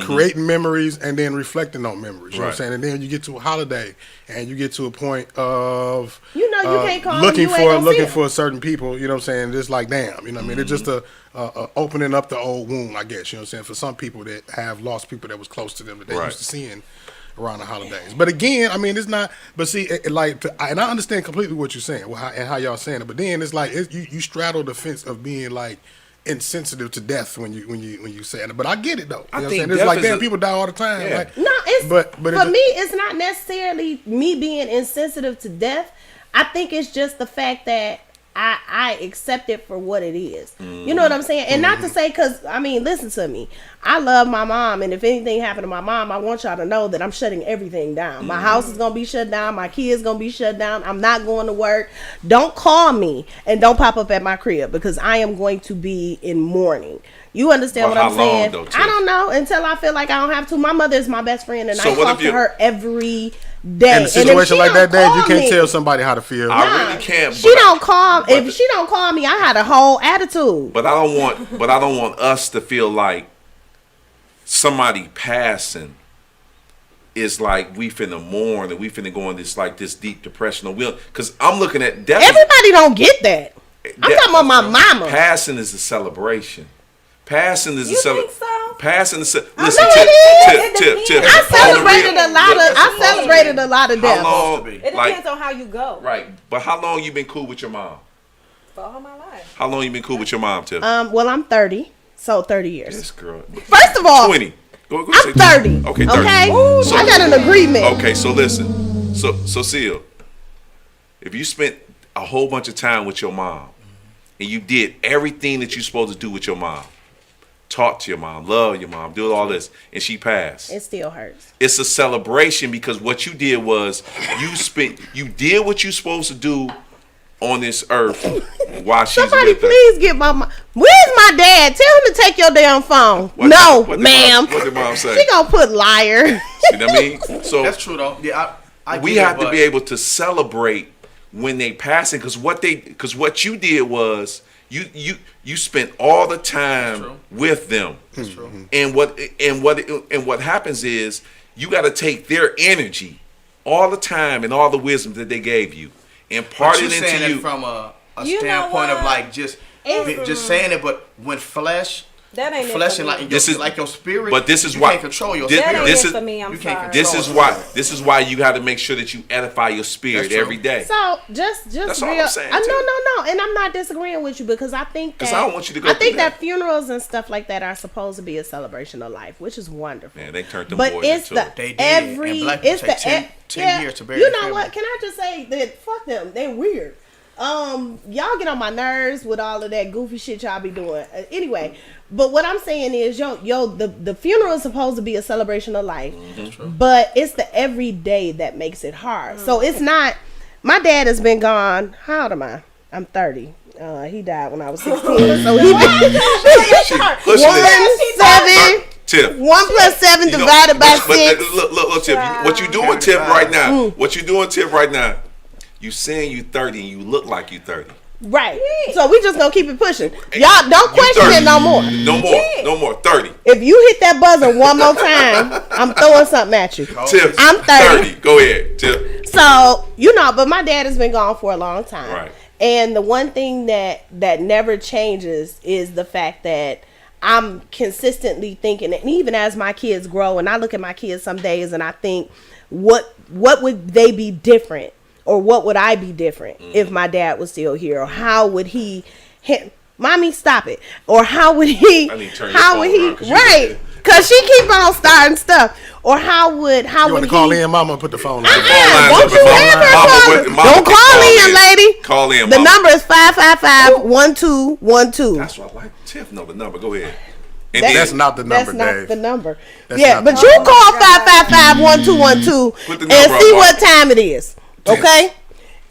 Creating memories and then reflecting on memories. You know what I'm Right. saying? And then you get to a holiday and you get to a point of You know you can't call them, looking you ain't gonna see looking them. for certain people. You know what I'm saying? It's like, damn. You know what I mean? It's just a opening up the old wound, I guess. You know what I'm saying? For some people that have lost people that was close to them that they Right. used to seeing. around the holidays. But again, I mean, it's not. But see, and I understand completely what you're saying and how y'all saying it. But then it's like you straddle the fence of being like insensitive to death when you say it. But I get it though. I You know what I'm think saying? It's death like is damn, a- people die all the time. Yeah. Like, No, it's but for it's- me. It's not necessarily me being insensitive to death. I think it's just the fact that I accept it for what it is. You know what I'm saying? And not to say, because, I mean, listen to me. I love my mom, and if anything happened to my mom, I want y'all to know that I'm shutting everything down. My house is going to be shut down. My kids going to be shut down. I'm not going to work. Don't call me, and don't pop up at my crib, because I am going to be in mourning. You understand But what I'm how long, saying? though, Tiff? I don't know until I feel like I don't have to. My mother is my best friend, and So I what talk if you- to her every day. in a situation like that, Dave, you can't me, tell somebody how to feel. I really can't. She but don't call. but If she don't call me, I had a whole attitude. But I don't want us to feel like somebody passing is like we finna mourn and we finna go in this deep depression or because I'm looking at death. Everybody don't get that. I'm talking about my mama. Passing is a celebration. Passing is You a celebration. think so? Passing is listen. know it is. Tip. It I depends. celebrated a lot of. Look, I celebrated a lot of How deaths. long? It depends Like on how you go. right, but how long you been cool with your mom? For all my life. How long you been cool with your mom, Tip? Well, I'm 30, so 30 years. This girl. First of all, 20. Go I'm say 30. 20. Okay, 30. Okay, So- I got an agreement. Okay, so listen. So Seal, if you spent a whole bunch of time with your mom and you did everything that you're supposed to do with your mom, talk to your mom, love your mom, do all this, and she passed. It still hurts. It's a celebration because what you did was you did what you're supposed to do on this earth while she's Somebody with us. please get my mom. Where's my dad? Tell him to take your damn phone. What No, did ma'am. What did mom say? She gonna put liar. See what I mean? So That's true though. Yeah, I we get it, have to but be able to celebrate when they passing because what you did was you spent all the time true. with them. That's true. And what happens is you got to take their energy, all the time and all the wisdom that they gave you, and part But it you saying into it you. from a You know standpoint of what? like just saying it, but when flesh That ain't it flesh for and me. like This is- like your spirit. but this is you why- can't control your this- That spirit. ain't this it is- for me. I'm you can't sorry. control This is why you got to make sure that you edify your spirit That's true. every day. So just That's all real. I'm saying, No, too. no, and I'm not disagreeing with you because I think 'Cause that I don't want you to go I think through that. that funerals and stuff like that are supposed to be a celebration of life, which is wonderful. Man, they turned them but boys it's into the They did, every and black people it's take the 10 years to bury You their know family. what? Can I just say that fuck them? They weird. Y'all get on my nerves with all of that goofy shit y'all be doing. Anyway, but what I'm saying is, the funeral is supposed to be a celebration of life, but it's the everyday that makes it hard. So it's not. My dad has been gone. How old am I? I'm 30. He died when I was 16. So he been Pushing it. 1, 7. Tip. 1 plus 7 You know, divided by but 6. Look, Tip. What you doing, Tip, right now? What you doing, Tip, right now? You saying you 30 and you look like you 30. Right. So we just gonna keep it pushing. Y'all don't You question 30. it no more. No more. 30. If you hit that buzzer one more time, I'm throwing something at you. Tip. I'm 30. Go ahead, Tip. So, but my dad has been gone for a long time. Right. And the one thing that never changes is the fact that I'm consistently thinking, and even as my kids grow, and I look at my kids some days and I think, what would they be different? Or what would I be different if my dad was still here? Or how would he Mommy, stop it. Or how would he I need to turn your how phone would he around 'cause you right? did Cause she keep on starting stuff. Or how would You want to call in, Mama, and put the phone on. Phone lines don't up, you phone ever lines. call Mama, don't call in, lady. Call in, The Mama. number is 555-1212. That's what I like. Tiff know the number. Go ahead. And That's then- not the number, That's not Dave. the number. That's Yeah, not but the you number. call 555-1212 Put the and number see up, what Mama. time it is. Okay?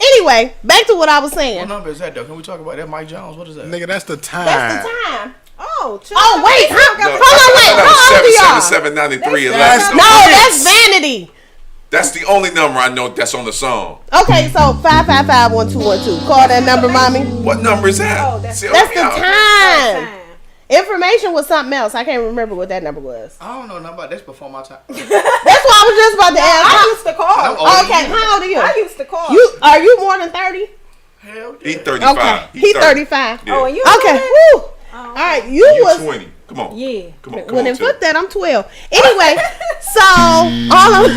Anyway, back to what I was What saying. number is that though? Can we talk about that, Mike Jones? What is that? Nigga, that's the time. That's the time. Oh, Oh, wait. No, Hold on, wait. How old are y'all? 777-9311. No, that's vanity. That's the only number I know that's on the song. Okay, so 555-1212. Call that number, mommy. What number is that? Oh, that's- See, That's the okay, time. Information was something else. I can't remember what that number was. I don't know nothing about this before my time. That's what I was just about to I ask. used to call. I'm older than Okay, you. how old are you? I used to call. Are you more than 30? Hell He yeah. 35. Okay, he's 35. Yeah. Oh, and you Okay, know that? woo. All right, you You was 20. Come on. Yeah. Come on. Well, then Tiff. fuck that. I'm 12. Anyway, so all of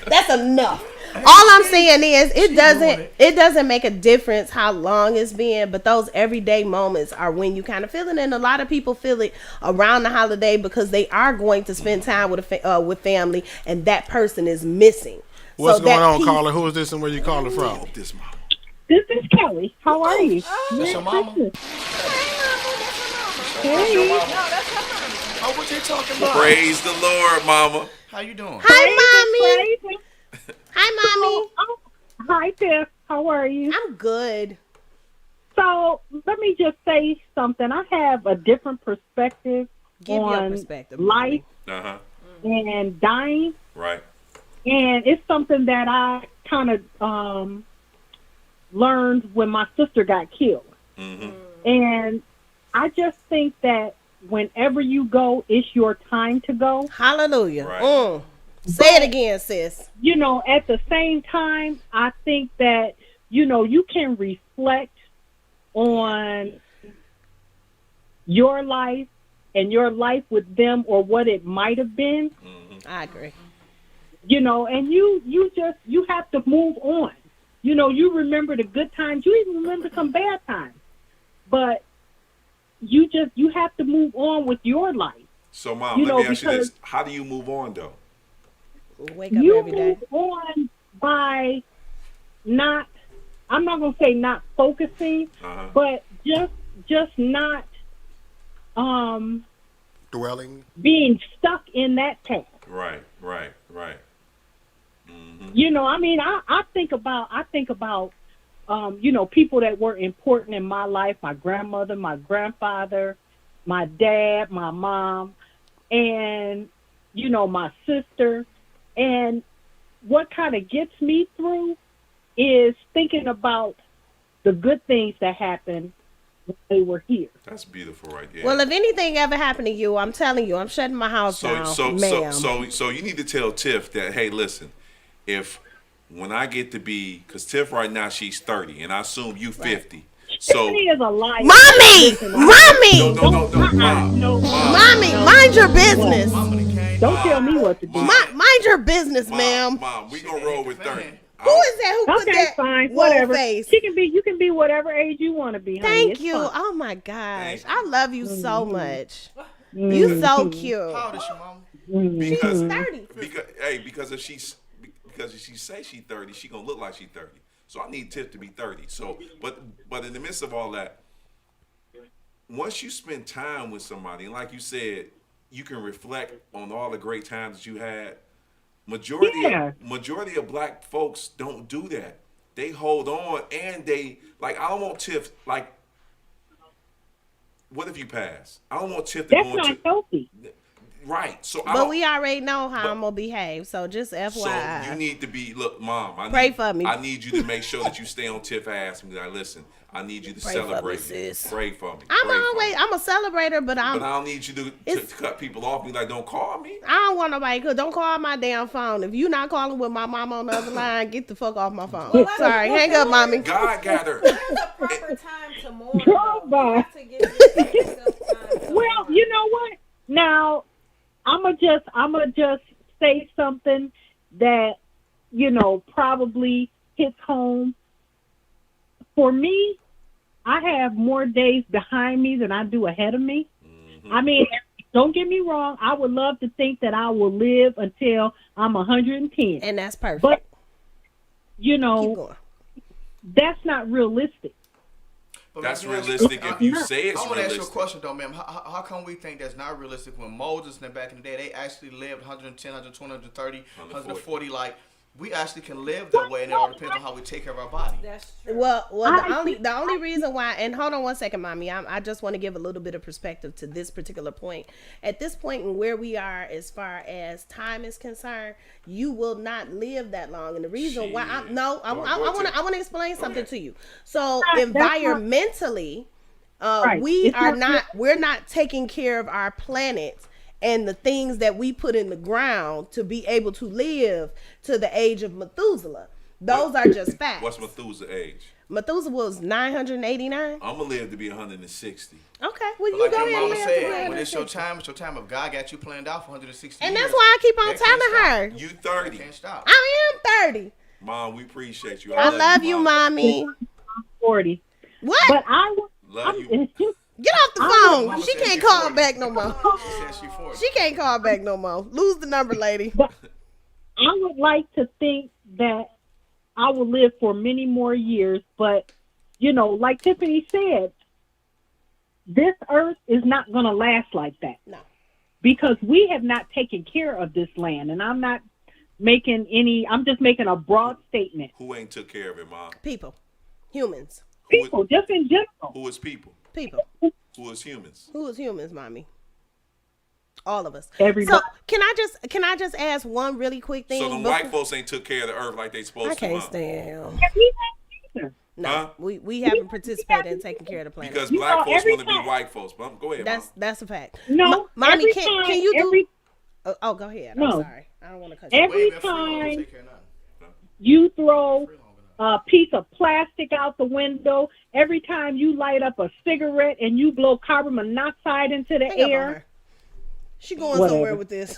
That's enough. All I'm saying is it doesn't make a difference how long it's been, but those everyday moments are when you kind of feel it, and a lot of people feel it around the holiday because they are going to spend time with with family, and that person is missing. What's So going that on, piece- caller? Who is this and where you calling from? This mama. This is Kelly. How are you? That's your mama? Hey. Oh, what they talking about? Praise the Lord, mama. How you doing? Hi, mommy. Praise Hi, mommy. Oh, hi, Tiff. How are you? I'm good. So let me just say something. I have a different perspective Give your on perspective, life Uh-huh. and dying, Right. and it's something that I kind of learned when my sister got killed. Mm-hmm. And I just think that whenever you go, it's your time to go. Hallelujah. Right. Say it again, sis. You know, at the same time, I think that, you know, you can reflect on your life and your life with them or what it might have been, I agree. you know, and you have to move on. You know, you remember the good times, you even remember some bad times, but you have to move on with your life. So, Mom, You let know, me ask you this. because- How do you move on, though? Wake up You every day. move on by not, I'm not going to say not focusing, Uh-huh. but just not Dwelling. being stuck in that path. Right. You know, I mean, I think about you know, people that were important in my life, my grandmother, my grandfather, my dad, my mom, and, you know, my sister. And what kind of gets me through is thinking about the good things that happened when they were here. That's beautiful right there. Well, if anything ever happened to you, I'm telling you, I'm shutting my house down, ma'am. So you need to tell Tiff that, hey, listen, if when I get to be, because Tiff right now she's 30, and I assume you 50. So Tiffany is a liar. Mommy! Mommy! no, Mom. No, Mommy, mind your business. don't tell me what to do. Mind your business, ma'am. Mom, we gonna roll with 30. Who is that? Who put Okay, that fine, wall whatever. face? You can be whatever age you want to be, honey. Thank It's you. fine. Oh my gosh, I love you so much. Mm-hmm. You so cute. How old is your mama? Because 30. because if she say she 30, she gonna look like she 30. So I need Tiff to be 30. So but in the midst of all that, once you spend time with somebody, and like you said, you can reflect on all the great times that you had. Majority of black folks don't do that. They hold on, and they like. I don't want Tiff like. What if you pass? I don't want Tiff to That's go not into healthy. right. So I But don't, we already know how I'm gonna behave. So just So FYI. you need to be Mom. Pray for me. I need you to make sure that you stay on Tiff ass and be like, listen, I need you to Pray for me, celebrate. sis. Pray for me. I'm Pray for always me. I'm a celebrator, but But I'm I don't need you to It's- cut people off. Be like, don't call me. I don't want nobody. Cause don't call my damn phone. If you not calling with my mom on the other line, get the fuck off my phone. Sorry, hang up, mommy. God got her. There's a proper time to mourn. Oh, though. bye. You have to give yourself time to Well, mourn. you know what? Now, I'ma just say something that, you know, probably hits home. For me, I have more days behind me than I do ahead of me. I mean, don't get me wrong. I would love to think that I will live until I'm 110. And that's perfect. But, you Keep know, going. that's not realistic. But That's man, can I ask realistic you- if you say it's I want to ask you a realistic. question though, ma'am. How come we think that's not realistic when Moses and them back in the day, they actually lived 110, 120, 130, 140? Like, we actually can live that way, and it all depends on how we take care of our body. That's true. Well, the only reason why, and hold on one second, mommy. I just want to give a little bit of perspective to this particular point. At this point in where we are, as far as time is concerned, you will not live that long. And the reason why I Shit. want to explain something to you. So That's not- environmentally, Right. we It's are not- we're not taking care of our planet and the things that we put in the ground to be able to live to the age of Methuselah. Those are just facts. What's Methuselah's age? Methuselah was 989. I'm gonna live to be 160. Okay, well, you Like go your ahead and mama live said, when to it's your time, it's your time. If God got you planned out for 160 And years, that's why I keep on that can't telling stop. her. You 30. Can't stop. I am 30. Mom, we appreciate you. I love you, Mom. mommy. 40. What? But I would. Love you. Get off the I phone. Mama She said can't she's call 40. back no more. She said she 40. She can't call back no more. Lose the number, lady. I would like to think that I will live for many more years, but you know, like Tiffany said, this earth is not going to last like that. No. Because we have not taken care of this land, and I'm not making any. I'm just making a broad statement. Who ain't took care of it, Mom? People. Humans. People, just in general. Who is people? People. Who is humans? Who is humans, mommy? All of us. Everybody. So can I just ask one really quick thing? So them white folks ain't took care of the earth like they supposed I to, can't Mom. stand him. And we ain't either. No, Huh? we haven't participated in taking care of the planet. Because You black know, folks every want to be time- white folks. Mom, go ahead, Mom. That's a fact. No, mommy, every can time- you do? every- Oh, go ahead. No. I'm sorry. I don't want to cut you. Every Wave at free, don't time take care of nothing. you throw a piece of plastic out the window, every time you light up a cigarette and you blow carbon monoxide into the Hang up on air. her. She going Whatever. somewhere with this.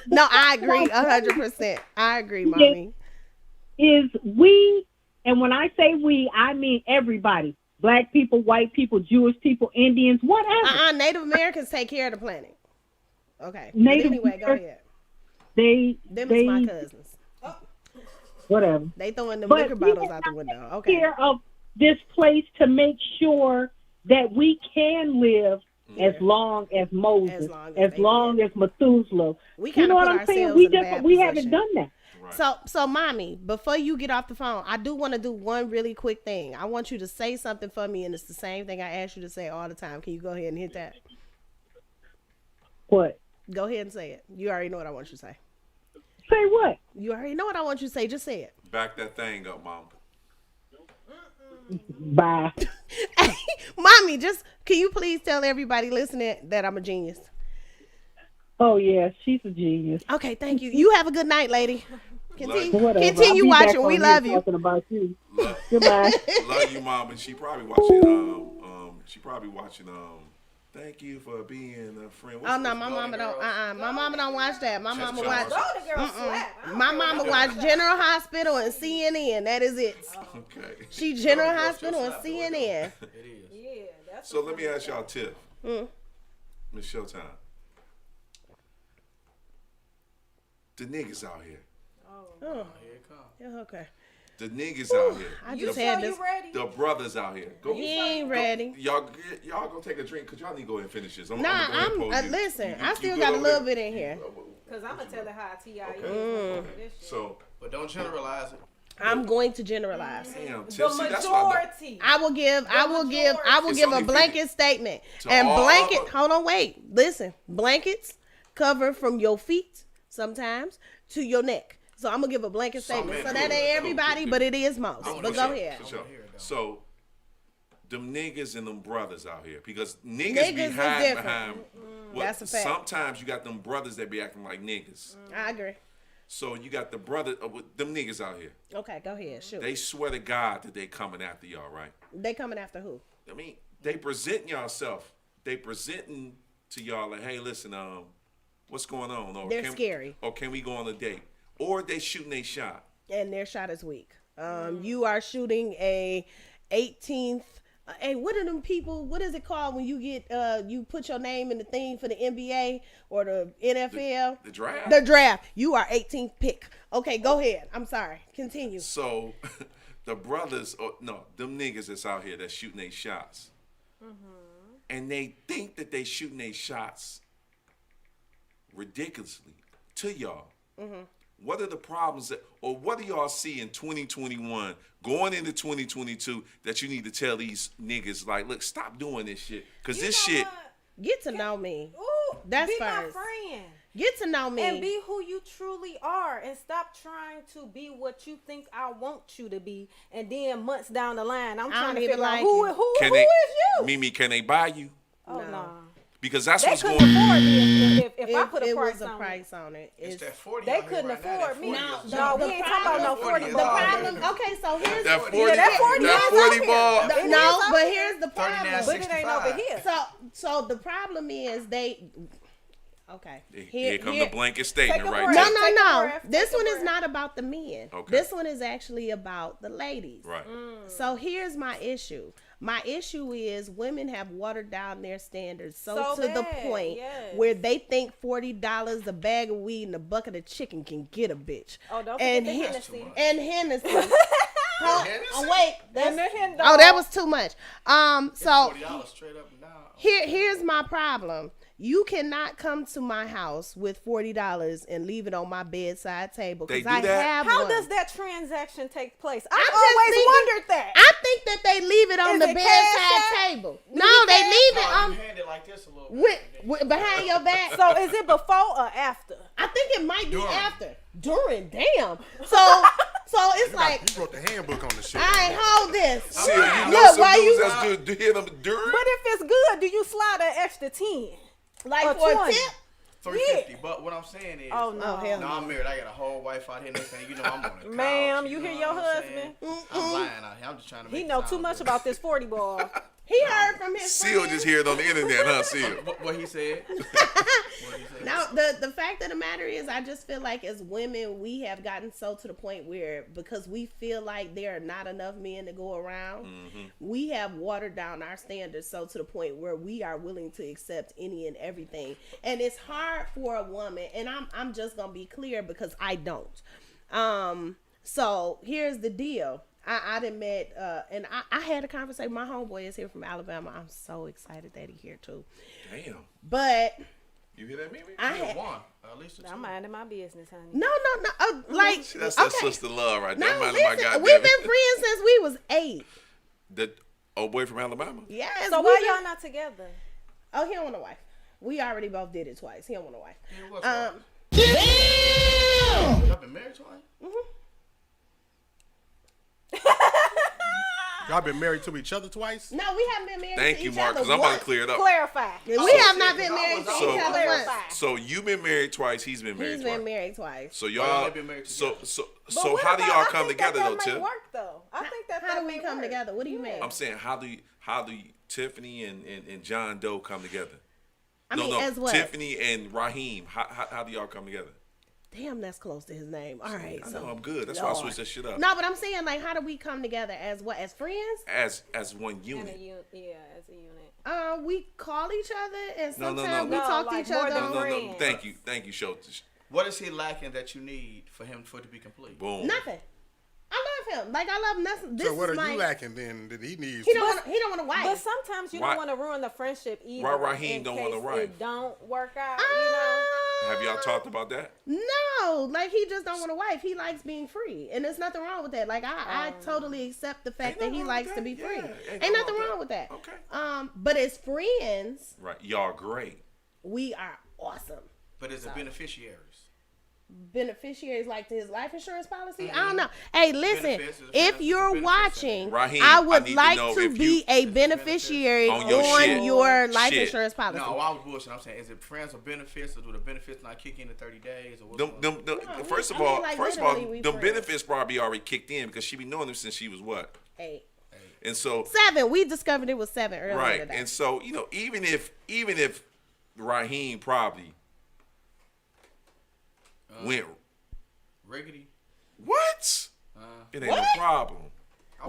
No, I agree 100%. I agree, mommy. Is we, and when I say we, I mean everybody. Black people, white people, Jewish people, Indians, whatever. Native Americans take care of the planet. Okay. But Native anyway, go Amer- ahead. They, Them is my cousins. whatever. They throwing them But liquor we bottles have out the not window. taken Okay. care of this place to make sure that we can live as long as Moses, as long as Methuselah. We You kinda know what put I'm saying? ourselves We in a just bad we haven't position. done that. So, mommy, before you get off the phone, I do want to do one really quick thing. I want you to say something for me, and it's the same thing I ask you to say all the time. Can you go ahead and hit that? What? Go ahead and say it. You already know what I want you to say. Say what? You already know what I want you to say. Just say it. Back that thing up, Mom. Bye. Hey, mommy, can you please tell everybody listening that I'm a genius? Oh yeah, she's a genius. Okay, thank you. You have a good night, lady. Continue Whatever. I'll continue be back watching. on We here love you. Talking about you. Love, Goodbye. love you, Mom. And she probably watching. Thank you for being a friend. Oh no, my mama don't. My mama don't watch that. My mama watch. Golden Girl slap. My mama watch General Hospital and CNN. That is it. Okay. She General Hospital and CNN. Yeah, that's So let me ask y'all, Tiff. Miss Showtime. The niggas out here. Oh, yeah, okay. The niggas out here. I you just sure had you this. ready? The brothers out here. Go. He ain't ready. Y'all go take a drink because y'all need to go ahead and finish this. Nah, gonna go ahead and I'm. pose you. Listen, You I still good got a over little there? bit in here. Because I'm going to tell her how T.I. Okay. is. This shit. So, But don't generalize it. I'm going to generalize. damn, Tiff, The see, that's what I majority. I will give It's a only blanket statement. To And all blanket, of- hold on, wait. Listen, blankets cover from your feet sometimes to your neck. So I'm gonna give a blanket Some statement. men So do that it. ain't Cool, everybody, cool, but it is most. For But sure, go ahead. for sure. So, them niggas and them brothers out here, because niggas, Niggas be is hiding different. behind. That's a fact. Sometimes you got them brothers that be acting like niggas. I agree. So you got the brother, them niggas out here. Okay, go ahead. Shoot. They swear to God that they coming after y'all, right? They coming after who? I mean, they presenting y'all self. They presenting to y'all like, hey, listen, what's going on? Or They're scary. Or can we go on a date? Or they shooting a shot. And their shot is weak. You are shooting a 18th. Hey, what are them people? What is it called when you get you put your name in the thing for the NBA or the NFL? The draft? The draft. You are 18th pick. Okay, go ahead. I'm sorry. Continue. So the brothers, them niggas that's out here that's shooting their shots. And they think that they shooting their shots ridiculously to y'all. What are the problems or what do y'all see in 2021 going into 2022 that you need to tell these niggas like, look, stop doing this shit because You this know shit. what? Get to know me. Ooh, That's be first. my friend. Get to know me. And be who you truly are and stop trying to be what you think I want you to be. And then months down the line, I'm I trying don't to even figure out like who you. is Can they, you? Mimi, can they buy you? Oh, No. no. because that's They what's couldn't going. afford me if I If put a it price was a on it. price on it, It's it's that 40 They out here couldn't right now. afford That me. 40 No, is the- No, we the ain't talking about no problem- 40 the the ball. problem. Okay, so here's That 40, Yeah, that 40 that is 40 out ball. here. no, is but out here's the 39, problem. But it ain't over here. So the problem is they. Okay. Here come the blanket statement Take a right breath. there. No, Take a no, no. breath, This take a one is breath. not about the men. Okay. This one is actually about the ladies. Right. So here's my issue. My issue is women have watered down their standards so So to the bad, point yes. where they think $40 a bag of weed and a bucket of chicken can get a bitch. Oh, don't and forget the Hen- Hennessy. and Hennessy. Oh, wait, And the Hen oh, that dog. was too much. So $40 straight up and down. here's my problem. You cannot come to my house with $40 and leave it on my bedside table They because do I that? have How one. does that transaction take place? I'm I've just always thinking- wondered that. I think that they leave it on Is the it bedside Cash App? table. Do No, we they cash- leave it Oh, on you hand it like this a little bit. with behind your back. So is it before or after? I think it might be During. after. During, damn. So it's like You wrote the handbook on the shit. I ain't hold this. See, you know Look, some why dudes you that's do hear them during. But if it's good, do you slide an extra 10? like or for a 20. tip? $350. But what I'm saying is, Oh, no. Oh, hell no, I'm married. I got a whole wife out here and everything. You know, I'm on the couch. Ma'am, you know hear what your I'm saying? husband? I'm lying out here. I'm just trying to make He it know sound too much good. about this 40 ball. He heard from his Seal friends. just hear it on the internet, huh? Seal. What he said? Now the fact of the matter is, I just feel like as women, we have gotten so to the point where because we feel like there are not enough men to go around, we have watered down our standards so to the point where we are willing to accept any and everything, and it's hard for a woman. And I'm just gonna be clear because I don't. So here's the deal. I done met, and I had a conversation. My homeboy is here from Alabama. I'm so excited that he here too. Damn. But You hear that, Mimi? I He had, won. At least a I'm two. minding my business, honey. no, like That's that okay. sister love right there. No, Minding my listen, goddamn we've been friends since we was 8. The old boy from Alabama. Yes. So we why been- y'all not together? Oh, he don't want a wife. We already both did it twice. He don't want a wife. Yeah, what's Y'all been married twice? Y'all been married to each other twice? No, we haven't been married Thank to you, each Mark, other because I'm about once. to clear it up. Clarify. We Oh, have shit, not been 'cause I married was to out. each other once. Clarify. So you've been married twice. He's been married He's twice. been married twice. So y'all y'all. ain't been married So together. so But so what how do about- y'all I come think that together though, may Tiff? work though. I think that How do may we come work. together? What do you mean? I'm saying how do Tiffany and John Doe come together? I mean, as what? Tiffany and Raheem. How do y'all come together? Damn, that's close to his name. All right, I so know I'm good. That's why I Lord. switched that shit up. No, but I'm saying like, how do we come together as what? As friends? As one In a unit. yeah, as a unit. We call each other, and No, no, sometimes no. we No, talk to like each more other. than No, no, no. friends. Thank you, Schultz. What is he lacking that you need for him for it to be complete? Boom. Nothing. I love him. Like I love nothing. This So what is are my. you lacking then that he needs? He don't want a wife. But sometimes you Why- don't want to ruin the friendship either. Why Raheem in don't want a case wife? It don't work out. You know. Have y'all talked about that? No, like he just don't want a wife. He likes being free, and there's nothing wrong with that. Like I totally accept the fact that nothing he wrong likes with to that. be free. Yeah, ain't nothing wrong with that. Okay. But as friends, Right. Y'all great. we are awesome. But as a beneficiaries. Beneficiaries like to his life insurance policy. I don't know. Hey, listen, Benefits is if benefits, you're benefits. watching, Raheem, I I would need to like know to if be you- a beneficiary On on your your, shit. life Shit. insurance policy. No, I was bullshit. I'm saying, is it friends or benefits, or do the benefits not kick in 30 days, or what's Them, going on? them, No, first of I mean, all, like, first of all, literally, we them friends. benefits probably already kicked in because she been knowing them since she was what, Hey, and so 7. We discovered it was 7 earlier right, today. and so even if Raheem probably went Riggedy? what, it ain't no problem.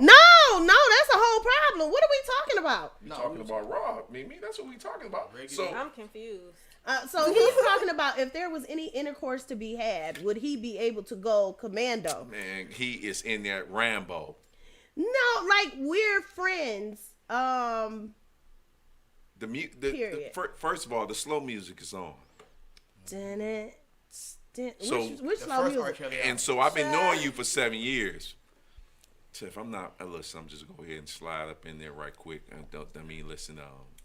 No, that's a whole problem. What are we talking about? No, Talking about Rob, Mimi, that's what we talking about. So I'm confused. So he's talking about if there was any intercourse to be had, would he be able to go commando? man, he is in there Rambo. No, like we're friends. Period. First of all, the slow music is on. Dun it. So, which the slow first R. music? Kelly And album. so I've been knowing you for 7 years. Tiff, I'm not. Listen, I'm just go ahead and slide up in there right quick. Listen.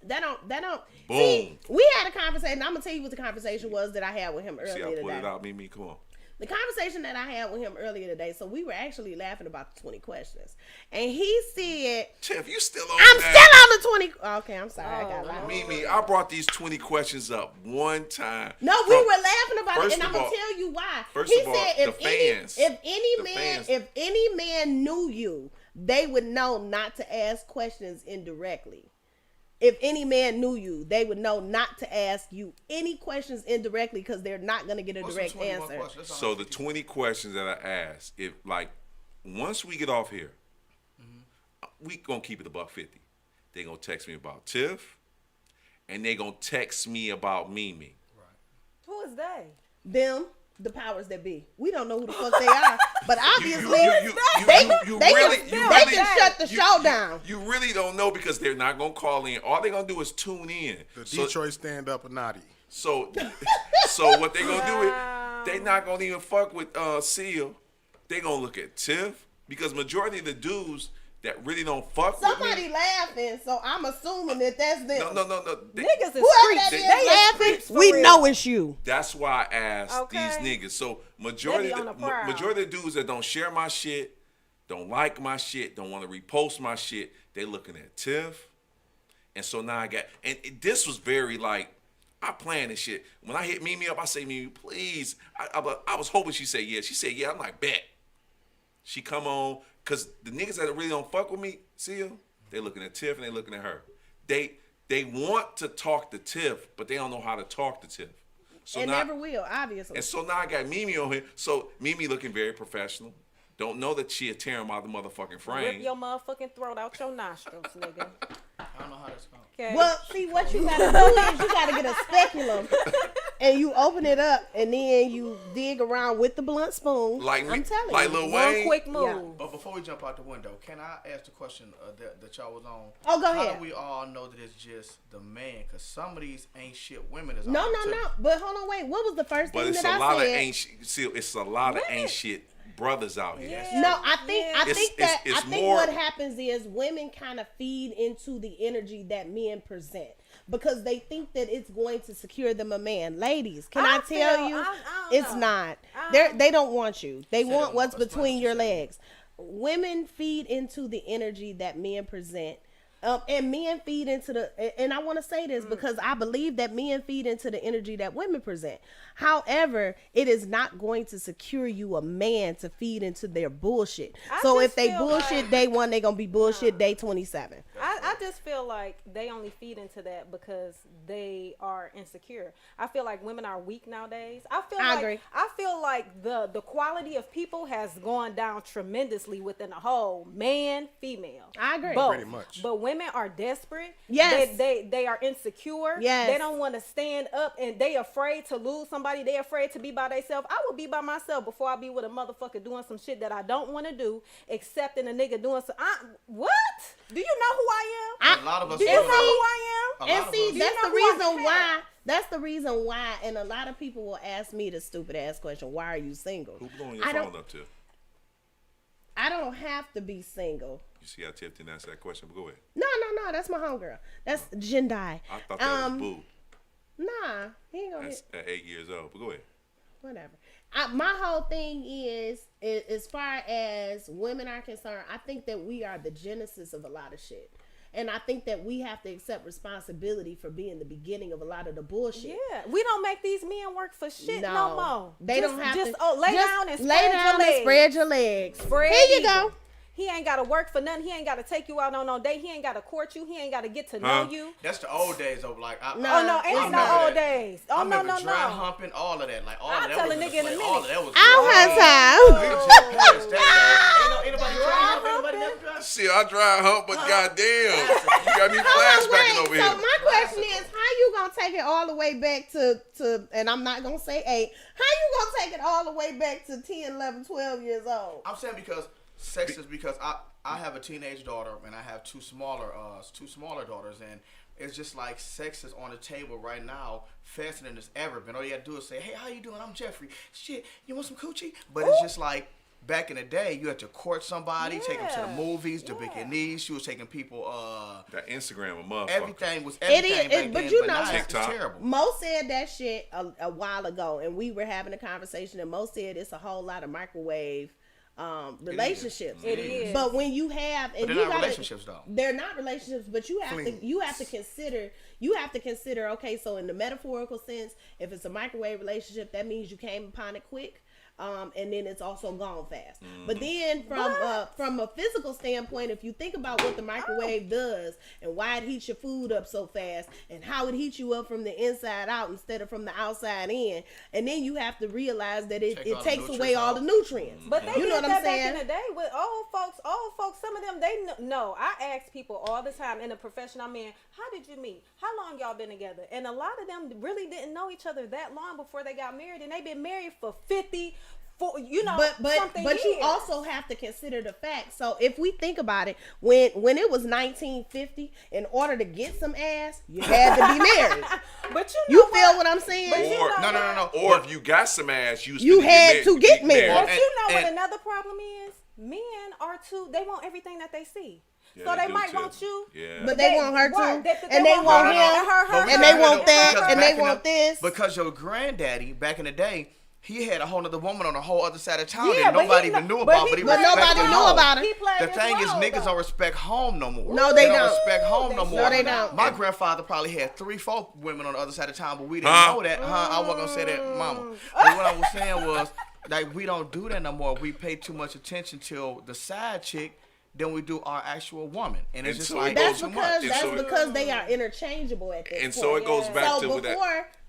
That don't. Boom. See, we had a conversation. I'm gonna tell you what the conversation was that I had with him See, I earlier put it today. out. Mimi, come on. The conversation that I had with him earlier today, so we were actually laughing about the 20 questions. And he said, Tiff, you still on I'm that? still on the 20. Okay, I'm sorry. I got loud. Mimi, I brought these 20 questions up one time. No, we were laughing about it, First and I'm of gonna all- tell you why. first He of all, said the if any fans. if any The man fans. if any man knew you, they would know not to ask questions indirectly. If any man knew you, they would know not to ask you any questions indirectly because they're not gonna get a What's direct the 21 answer. questions? That's So all the 50. 20 questions that I asked, if like once we get off here, we gonna keep it $1.50. They gonna text me about Tiff, and they gonna text me about Mimi. Who is they? Them, the powers that be. We don't know who the fuck they are, but obviously you they really can shut the show down. You really don't know because they're not gonna call in. All they're gonna do is tune in. The So- Detroit stand-up Nadi. So, so what they gonna do is they not gonna even fuck with Seal. They gonna look at Tiff because majority of the dudes that really don't fuck with Somebody me. laughing, so I'm assuming that that's them. No. They- Niggas is Whoever that creeps. is They is laughing, creeps for we real. know it's you. That's why I asked Okay. these niggas. So majority They be of on the, the prowl. majority of the dudes that don't share my shit, don't like my shit, don't want to repost my shit, they looking at Tiff. And so now I got, and this was very like, I planned this shit. When I hit Mimi up, I say, Mimi, please. I was hoping she said yes. She said yeah. I'm like, bet. She come on, cause the niggas that really don't fuck with me, Seal, they looking at Tiff and they looking at her. They want to talk to Tiff, but they don't know how to talk to Tiff. So And now, never will, obviously. and so now I got Mimi on here. So Mimi looking very professional. Don't know that she a tear him out the motherfucking Rip frame. your motherfucking throat out your nostrils, nigga. I don't know how that's going. Okay. Well, see, what you gotta do is you gotta get a speculum and you open it up and then you dig around with the blunt spoon. Like I'm telling like you. Lil One Wayne. quick move. Yeah. But before we jump out the window, can I ask the question that y'all was on? Oh, go How ahead. do we all know that it's just the man? Because some of these ain't shit women is No, out no, there, no. too. But hold on, wait. What was the first But thing it's that a lot I of said? ain't Seal. It's a lot of ain't shit brothers out here. Yeah. No, I think Yeah. I It's- think it's- that it's I think more- what happens is women kind of feed into the energy that men present because they think that it's going to secure them a man. Ladies, can I, tell you, I don't it's know. not. I They don't want you. They Say want that what's one. Explain between what your you said. legs. Women feed into the energy that men present. And men feed into the, and I want to say this because I believe that men feed into the energy that women present. However, it is not going to secure you a man to feed into their bullshit. I So just if they feel bullshit like- day one, they gonna be bullshit day 27. I just feel like they only feed into that because they are insecure. I feel like women are weak nowadays. I agree. feel like the quality of people has gone down tremendously within the whole man, female. I agree. Both. Pretty much. But women are desperate. Yes. They are insecure. Yes. They don't want to stand up and they afraid to lose somebody. They afraid to be by themselves. I would be by myself before I be with a motherfucker doing some shit that I don't want to do, excepting a nigga doing some. What? Do you know who I am? A lot of us. Do you know who I am? A lot And of see, us- that's You know the who I reason am. why. That's the reason why. And a lot of people will ask me the stupid ass question: why are you single? Who blowing your I phone don't. up to? I don't have to be single. You see how Tiff didn't answer that question, but go ahead. No. That's my homegirl. That's Jendai. I thought that was Boo. Nah, he ain't gonna That's hit. at 8 years old, but go ahead. Whatever. My whole thing is, as far as women are concerned, I think that we are the genesis of a lot of shit. And I think that we have to accept responsibility for being the beginning of a lot of the bullshit. Yeah, we don't make these men work for shit no more. They Just- don't have just, to. Oh, lay just down and lay spread down your and legs. spread your legs. Spread Here you eagle. go. He ain't got to work for nothing. He ain't got to take you out on no date. He ain't got to court you. He ain't got to get to know Huh? you. That's the old days of like. Nah. Oh no, it I ain't no remember old that. days. Oh I no, remember no, dry no. humping, all of that. Like all I'll of that. tell was a nigga just in a like, minute. all of that was. I don't have We time. was just past that. Ain't nobody dry hump. Anybody never dry? See, I dry hump, but goddamn, you got me flashbacking over So here. my question is, how you gonna take it all the way back to and I'm not gonna say 8. How you gonna take it all the way back to 10, 11, 12 years old? I'm saying because sex is because I have a teenage daughter and I have two smaller daughters, and it's just like sex is on the table right now faster than it's ever been. All you gotta do is say, hey, how you doing? I'm Jeffrey. Shit, you want some coochie? But it's just like back in the day, you had to court somebody, take them to the Yeah. movies, the Yeah. bikinis. She was taking people. That Instagram a motherfucker. Everything was is, everything back but then, you but know- now it's TikTok. terrible. Mo said that shit a while ago, and we were having a conversation, and Mo said it's a whole lot of microwave relationships. It is. But when you have, and But they're you not gotta, relationships, though. They're not relationships, but you have Flings. to consider. Okay, so in the metaphorical sense, if it's a microwave relationship, that means you came upon it quick. And then it's also gone fast. But then from a physical standpoint, if you think about what the microwave does and why it heats your food up so fast and how it heats you up from the inside out instead of from the outside in, and then you have to realize that it Take all the takes nutrients away all out. the nutrients. But they you know did what I'm that back saying? in the day with old folks. Old folks, some of them, they know. I ask people all the time in the profession I'm in, how did you meet? How long y'all been together? And a lot of them really didn't know each other that long before they got married, and they've been married for 50, something but you years. also have to consider the fact. So if we think about it, when it was 1950, in order to get some ass, you had to be married. But You know feel what I'm saying? But you Or know No. what? or if you got some ass, you You finna had get to get married. But And- you know what and- another problem is? Men are too. They want everything that they see. Yeah, So they do might too. want you. Yeah. But they want her what? too, and they want want her, him, But and we they gotta want know, that, because and they back in want the- this. Because your granddaddy back in the day, he had a whole other woman on the whole other side of town Yeah, that but nobody he even kno- knew but about. he But he But played respected nobody his knew role. home. about it. He played The his thing is, role, niggas though. don't respect home no more. No, they don't. respect home no more. No, they don't. My grandfather probably had 3-4 women on the other side of town, but we didn't Huh? know that. I wasn't gonna say that, mama. But what I was saying was, like, we don't do that no more. We pay too much attention to the side chick than we do our actual woman, and it's And just so like it That's goes too much. because And so it- because they are interchangeable at this And point. so it goes back So to with that.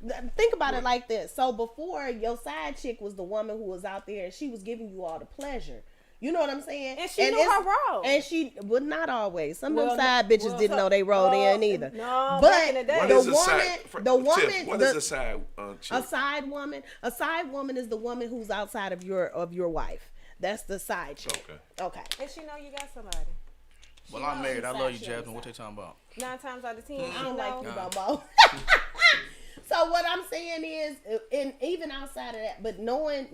before, think about it like this. So before, your side chick was the woman who was out there and she was giving you all the pleasure. You know what I'm saying? And she knew it's- her role. And she, well, not always. Some of Well, them side bitches well, didn't know they rolled in either. No, but back in the day. What the is a woman, side? the woman, Tiff, what the, is a side chick? a side woman is the woman who's outside of your wife. That's the side chick. Okay. And she know you got somebody. Well, I'm married. I love you, She Jasmine. What they talking about? 9 times out of 10, I don't like you, Nah. Bobo. So what I'm saying is, and even outside of that, but knowing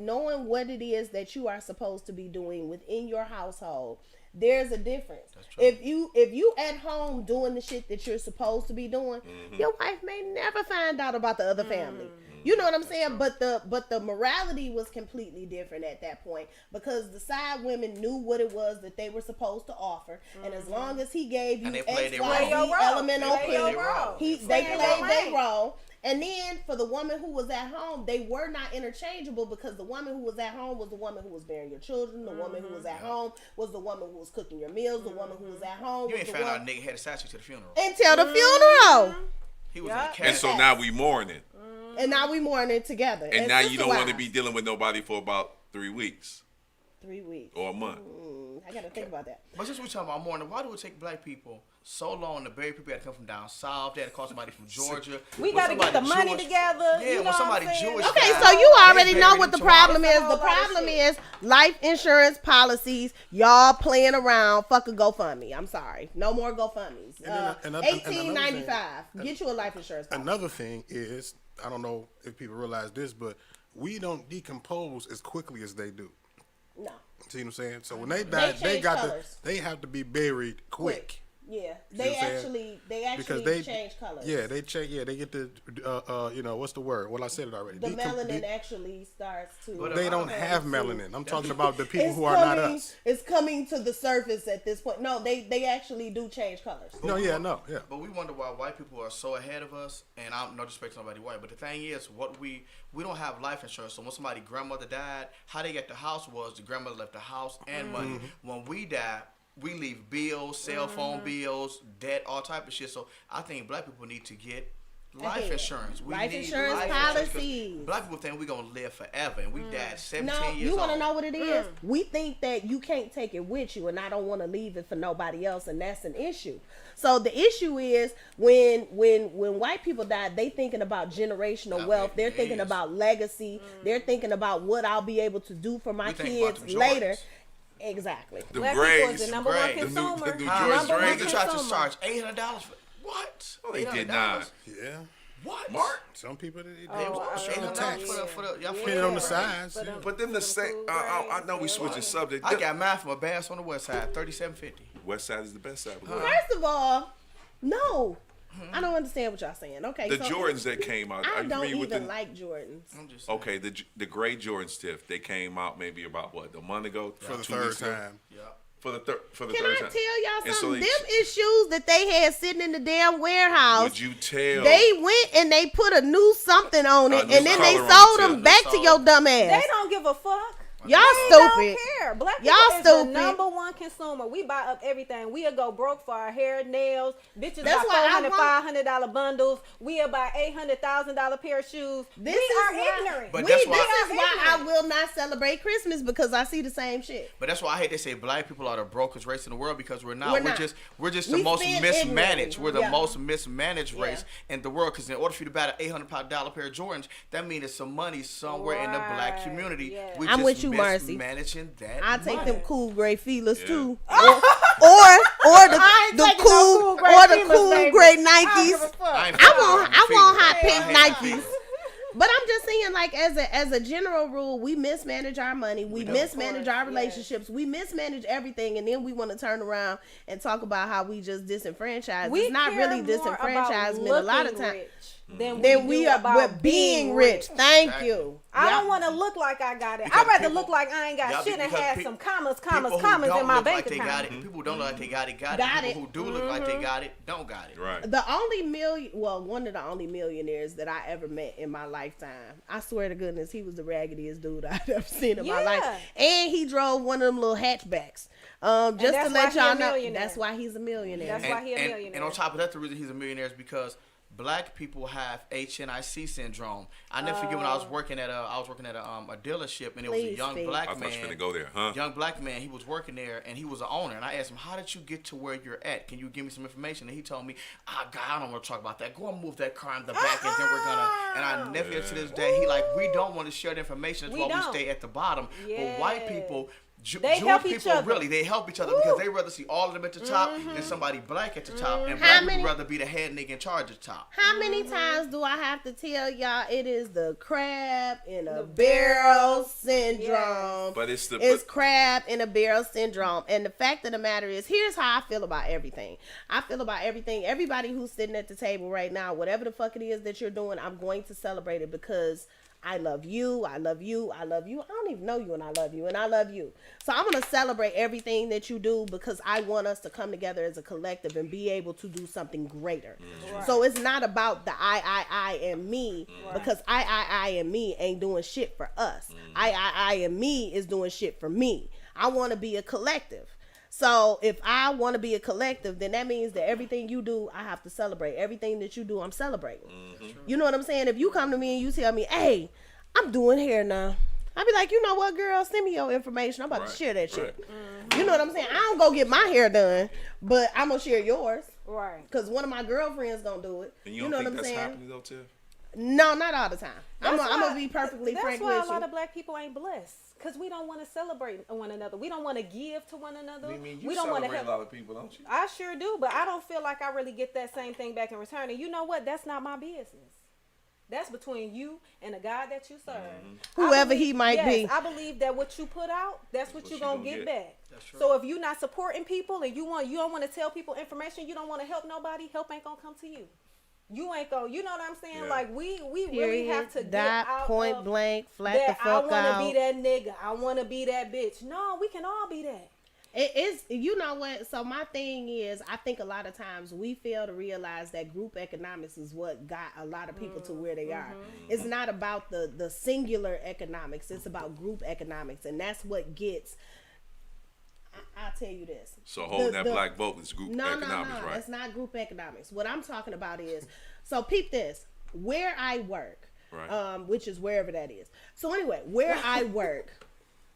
what it is that you are supposed to be doing within your household, there's a difference. true. If you at home doing the shit that you're supposed to be doing, your wife may never find out about the other family. You know what I'm saying? But the morality was completely different at that point, because the side women knew what it was that they were supposed to offer, and as long as he gave you And they played X, their Y, role. Z element on They played play, their role. they Stay in played your their lane. role. And then for the woman who was at home, they were not interchangeable, because the woman who was at home was the woman who was bearing your children. The woman who was at home was the woman who was cooking your meals. The woman who was at home You was ain't the found out one a nigga had a statue to the funeral. until the funeral. He was Yeah. in the And cast. so now we mourning. And now we mourning together. And now you don't want to sister-wives. be dealing with nobody for about 3 weeks 3 weeks. or a month. I gotta think about that. But since we're talking about mourning, why do it take black people so long to bury people that come from down south? They had to call somebody from Georgia. We When got to get the somebody money Jewish- together. Yeah, you know when somebody what I'm saying? Jewish Okay, died, so you they already know buried what the them tomorrow. problem is. It's a The whole lot of problem shit. is life insurance policies. Y'all playing around. Fuck a GoFundMe. I'm sorry. No more GoFundMes. And then another- $18.95. Get you a life insurance policy. Another thing is, I don't know if people realize this, but we don't decompose as quickly as they do. No. See what I'm saying? So when they die, they change got colors. they have to be buried quick. Yeah. See They what I'm saying? actually change colors. Yeah, they change. Yeah, they get the what's the word? Well, I said it already. The melanin actually starts to. But, They don't turn have to- melanin. I'm talking about the people It's who are not coming- us. It's coming to the surface at this point. No, they actually do change colors. No, yeah, no, yeah. But we wonder why white people are so ahead of us, and I'm no disrespect to nobody white, but the thing is, we don't have life insurance. So when somebody's grandmother died, how they got the house was the grandmother left the house and money. Mm-hmm. When we die, we leave bills, cell phone bills, debt, all type of shit. So I think black people need to get life Ahead. insurance. We Life need insurance life insurance 'cause policies. Black people think we're gonna live forever, and we died 17 No, years you want to old. know what it is? We think that you can't take it with you, and I don't want to leave it for nobody else, and that's an issue. So the issue is when white people die, they thinking about generational wealth. They're thinking yes. about legacy. They're thinking about what I'll be able to do for my We think about kids them later. Jordans. Exactly. The Black people is Grays. the number one Grays. consumer. The New Huh? George Number one Drake. Niggas tried to consumer. charge $800 for what? They did $800? not. Yeah. What? Mark. Some people they $800 tax. for the y'all Depending on the size. For them- But then the some same. cool I know we grades, switching yeah. subject. I got mine from a Bass on the West Side, $37.50. West Side is the best side. First of all, no. I don't understand what y'all saying. Okay, The so Jordans that came out. I are you don't familiar with even the- like Jordans. I'm just Okay, the gray Jordans, Tiff. They came out maybe about a month ago. For the 2 third weeks ago? time. yeah. For the third Can I time. tell y'all And so something? they- Them issues that they had sitting in the damn warehouse. Would you tell? They went and they put a new something on it, A new and then they color on sold it, them yeah. back to your dumb ass. They don't give a fuck. Y'all They stupid. don't care. Black people Y'all is the stupid. number one consumer. We buy up everything. We'll go broke for our hair, nails. Bitches That's buy why I $400, $500 bundles. We'll buy $800,000 pair of shoes. This we is are why- ignorant. But This that's is why- why I will not celebrate Christmas, because I see the same shit. But that's why I hate they say black people are the brokest race in the world, because we're not. We're We're not. just We the most spend mismanaged. ignorantly. We're the Yeah. most mismanaged Yeah. race in the world. Because in order for you to buy an $800 pair of Jordans, that means there's some money somewhere in the black Right. community. Yeah. We're I'm just with you, Marcy. mismanaging that. I take money. them cool gray feelers Yeah. too, or the I ain't the taking no cool cool gray or the Feelers, cool baby. gray I don't give a Nikes. fuck. I ain't I fucking want with I them want feelers. hot pink I hate Nikes. feelers. But I'm just saying, like, as a general rule, we mismanage our money, we mismanage our Of course, relationships, we mismanage everything, and then we want to turn around and talk about how we just disenfranchised. We It's not care really more about disenfranchisement a lot of looking times. rich than Then we we do are about but being rich. Thank Exactly. you. I Yeah. don't want to look like I got it. Because I'd rather people- look like I ain't got Yeah, shit and because have pe- some commas People who in don't my look bank like they got account. it. People who don't look like they got it. Got People it. who do look like they got it don't got it. Right. The only one of the only millionaires that I ever met in my lifetime. I swear to goodness, he was the raggediest dude I've ever seen in my life. Yeah. And he drove one of them little hatchbacks. Just to that's why let he y'all a know, millionaire. that's why he's a millionaire. That's why he a millionaire. And on top of that, the reason he's a millionaire is because black people have HNIC syndrome. I never forget when I was working at a dealership, and it was a Please young speak. black I thought man. you were finna go there, huh? Young black man. He was working there, and he was the owner. And I asked him, "How did you get to where you're at? Can you give me some information?" And he told me, God, I don't want to talk about that. Go and move that car in the back, and then we're gonna." And I never to this day, he like, we don't want to share the information. That's We why we don't. stay at the bottom. But white Yeah. people. They Jewish help each people other. really, they help each other because they rather see all of them at the top than somebody black at the top, and How black many- people rather be the head nigga in charge at the top. How many times do I have to tell y'all it is the crab in a barrel syndrome? But it's the It's crab in a barrel syndrome. And the fact of the matter is, here's how I feel about everything. I feel about everything. Everybody who's sitting at the table right now, whatever the fuck it is that you're doing, I'm going to celebrate it because I love you. I love you. I love you. I don't even know you, and I love you, and I love you. So I'm going to celebrate everything that you do because I want us to come together as a collective and be able to do something greater. So it's not about the I and me because I and me ain't doing shit for us. I and me is doing shit for me. I want to be a collective. So if I want to be a collective, then that means that everything you do, I have to celebrate. Everything that you do, I'm celebrating. You know what I'm saying? If you come to me and you tell me, hey, I'm doing hair now, I'll be like, you know what, girl, send me your information. I'm about to share that shit. You know what I'm saying? I don't go get my hair done, but I'm going to share yours. Right. Because one of my girlfriends going to do it. And You you know don't what think I'm that's saying? happening though, Tiff? No, not all the time. I'm That's going why- to be perfectly frank That's why with a lot you. of black people ain't blessed. Because we don't want to celebrate one another. We don't want to give to one another. I mean, you we don't want to celebrate a help. lot of people, don't you? I sure do, but I don't feel like I really get that same thing back in return. And you know what? That's not my business. That's between you and the God that you serve. I Whoever believe- he might yes, be. I believe that what you put out, that's what you're gonna get back. That's true. So if you're not supporting people and you don't want to tell people information, you don't want to help nobody, help ain't gonna come to you. You ain't gonna, you know what I'm saying? Yeah. Like we really Period. have to get Dot, out point of blank, flat the that. I fuck want to out. be that nigga. I want to be that bitch. No, we can all be that. It is, you know what? So my thing is, I think a lot of times we fail to realize that group economics is what got a lot of people to where they are. It's not about the singular economics. It's about group economics, and that's what gets. I'll tell you this. So holding that black vote is group No, economics, right? It's not group economics. What I'm talking about is, so peep this. Where I work, Right. which is wherever that is. So anyway, where I work,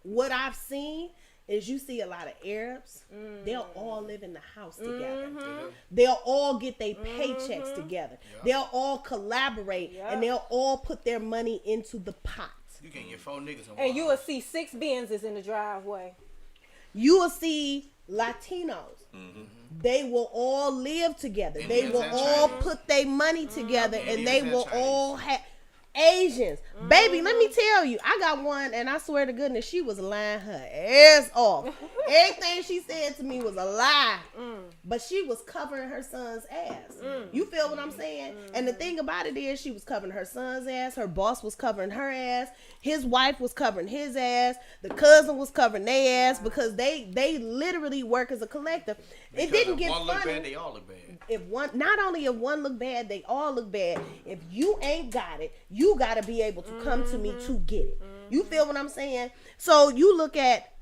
what I've seen is you see a lot of Arabs. They'll all live in the house together. They'll all get their paychecks together. They'll all collaborate and they'll all put their money into the pot. You can get 4 niggas in And one you will see 6 Benzes in the driveway. You will see Latinos. they will all live together. They Indians will and all Chinese. put their money together, and Indians they and will Chinese. all have Asians. Baby, let me tell you, I got one, and I swear to goodness, she was lying her ass off. Everything she said to me was a lie, but she was covering her son's ass. You feel what I'm saying? And the thing about it is, she was covering her son's ass. Her boss was covering her ass. His wife was covering his ass. The cousin was covering their ass because they literally work as a collective. It Because didn't if get one look funny. bad, they all look bad. If one, not only if one look bad, they all look bad. If you ain't got it, you gotta be able to come to me to get it. You feel what I'm saying? So you look at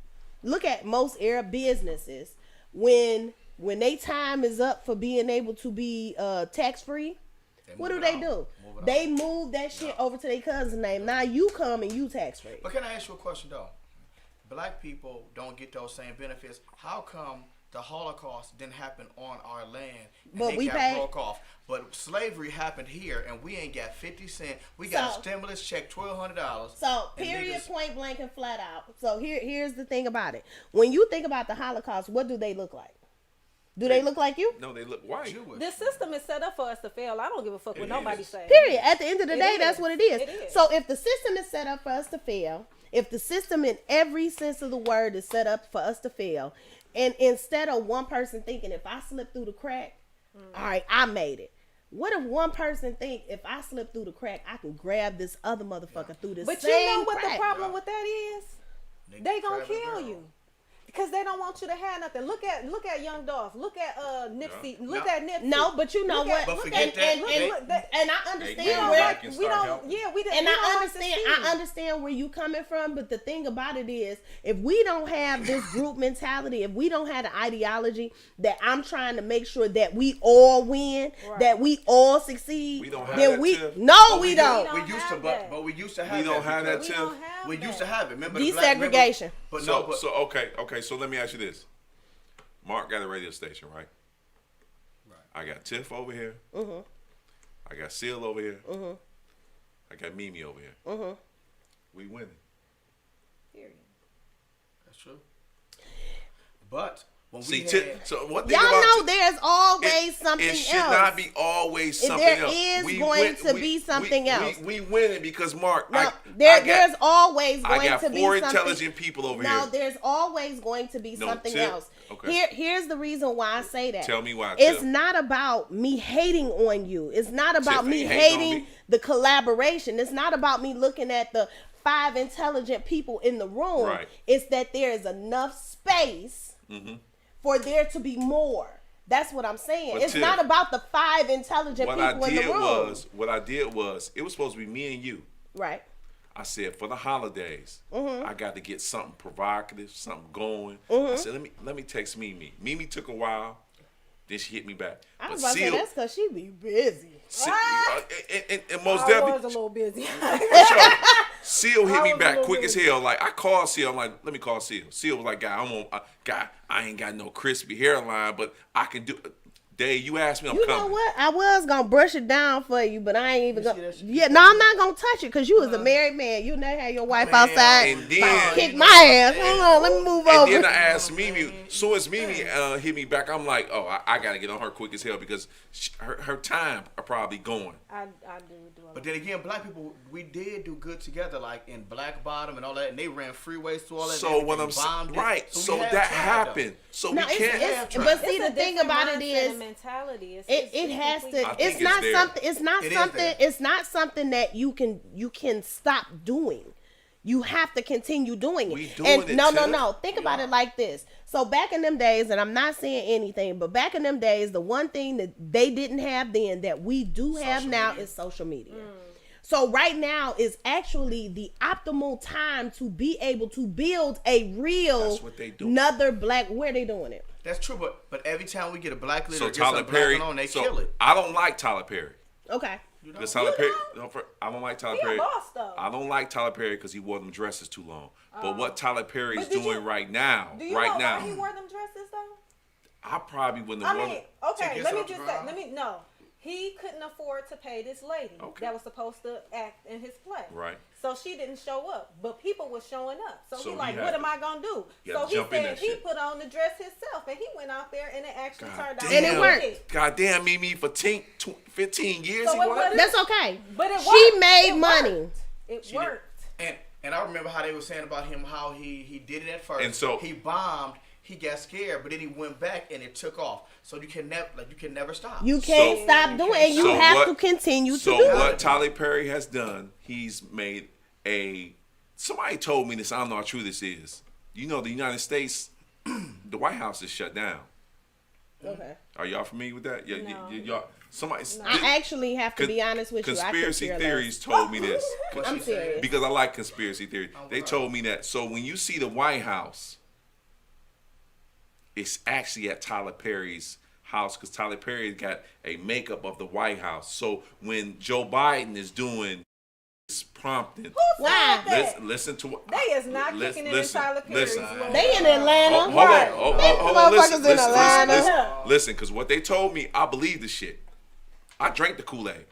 most Arab businesses when they time is up for being able to be tax free. What do move they it on. do? Move it They move that shit over to their cousin's name. Now you come and you tax free. But can I ask you a question though? Black people don't get those same benefits. How come the Holocaust didn't happen on our land and But they we got paid- broke off? But slavery happened here and we ain't got 50 cents. We got So- a stimulus check, $1,200. So and period, niggas- point blank, and flat out. So here's the thing about it. When you think about the Holocaust, what do they look like? Do they look like you? No, they look white. Jewish. This system is set up for us to fail. I don't give a fuck what It nobody is. says. Period. At the end of the It day, is. that's what it is. It is. So if the system is set up for us to fail, if the system in every sense of the word is set up for us to fail, and instead of one person thinking, if I slip through the crack, all right, I made it. What if one person think, if I slip through the crack, I can grab this other motherfucker through this But same you know what crack? the problem with that is? Niggas They gonna grab a kill girl. you. Because they don't want you to have nothing. Look at Young Dolph. Look at Nipsey. Look No. at Nipsey. No, but you know Look what? at- But look forget at- that. look- They- look, that- And I They understand get don't where back and we start don't. helping. Yeah, we didn't. and we I don't understand succeed. I understand where you coming from, but the thing about it is, if we don't have this group mentality, if we don't have the ideology that I'm trying to make sure that we all win, Right. that we all succeed, We don't have then that, we Tiff. no But we do- don't. We don't used have to, that. but we used to have We don't have that, because We Tiff. don't have We that. used to have it. Remember the black Desegregation. But So, no, but so okay. So let me ask you this. Mark got a radio station, right? Right. I got Tiff over here. Mm-hmm. I got Seal over here. I got Mimi over here. Mm-hmm. We winning. Period. that's true. But when See, we Tiff. had, So one Y'all thing about know Tiff- there's always something it should else. not be always something There else. is going to be something else. We winning because Mark. No, I there's got, always I going got to be four something. intelligent people over No, here. there's always going to be No, something Tiff. else. Okay. Here's the reason why I say that. Tell me why, It's Tiff. not about me hating on you. It's not about Tiff me ain't hating on hating me. the collaboration. It's not about me looking at the 5 intelligent people in the room. Right. It's that there is enough space for there to be more. That's what I'm saying. But It's Tiff, not about the 5 intelligent What I people in the did room. was, it was supposed to be me and you. Right. I said for the holidays, Mm-hmm. I got to get something provocative, something going. I said let me text Mimi. Mimi took a while, then she hit me back. I was But about to say Seal- that's because she be busy. and most I definitely, was a little busy. for sure. Seal hit I me was a back little quick as busy. hell. Like I called Seal. I'm like, let me call Seal. Seal was like, guy, I ain't got no crispy hairline, but I can do. Dave, you asked me, I'm You coming. know what? I was gonna brush it down for you, but I ain't even see gonna. that shit? Yeah, no, I'm not gonna touch it because you was a married man. You never had your wife outside. And then- kick my ass. Hold on, let me move And over. then I asked Mimi. Soon as Mimi hit me back, I'm like, oh, I gotta get on her quick as hell because her time are probably going. I do a but then again, black people, we did do good together, like in Black Bottom and all that, and they ran freeways through all that. So and what I'm everything, bombed saying, it. right? we So have that tried, happened. So No, we can't. it's tried. but see It's the a thing different about it mindset is and mentality. It's it has completely- to. I It's think it's not there. something. It's not It is something. there. It's not something that you can stop doing. You have to continue doing it. We doing it, no, Tiff. Think about it like this. So back in them days, and I'm not saying anything, but back in them days, the one thing that they didn't have then that we do have Social now media. is social media. So right now is actually the optimal time to be able to build a real That's what they do. another black. Where they doing it? That's true, but every time we get a black leader, So or get Tyler some Perry. black on, they so kill it. I don't like Tyler Perry. Okay. Because Tyler Perry, I don't like Tyler He a Perry. boss, though. I don't like Tyler Perry because he wore them dresses too long. But what Tyler Perry is But did doing you- right now, Do you right know now, why he wore them dresses though? I probably wouldn't I have mean, worn. okay, Take let me yourself just to say, ground. no. He couldn't afford to pay this lady Okay. that was supposed to act in his play. Right. So she didn't show up, but people were showing up. So, So he he like, had what to- am I gonna do? he had So to he jump in said that he shit. put on the dress himself, and he went out there, and it actually turned out. And it to be worked. it. God damn, Mimi, for 15 years So he it was. wasn't- That's okay. But it She worked. made It money. worked. It She did. worked. And I remember how they were saying about him how he did it at first. And so- he bombed, he got scared, but then he went back and it took off. So you can never stop. You can't So- stop doing it. You So have what- to continue to So do what it. Tyler Perry has done, he's made somebody told me this, I don't know how true this is. You know, the United States, the White House is shut down. Okay. Are y'all familiar with that? Yeah, No. y'all. Somebody. I actually have to be honest with you. I could Conspiracy care theories less. told me this What I'm she said. serious. because I like conspiracy theories. Oh, They wow. told me that. So when you see the White House, it's actually at Tyler Perry's house because Tyler Perry got a makeup of the White House. So when Joe Biden is doing this prompting, Why? That? listen to what They is not kicking it in Tyler Perry's room. They in Atlanta. Hold on, Right. hold Them on, motherfuckers in Atlanta. listen, because what they told me, I believe the shit. I drank the Kool-Aid.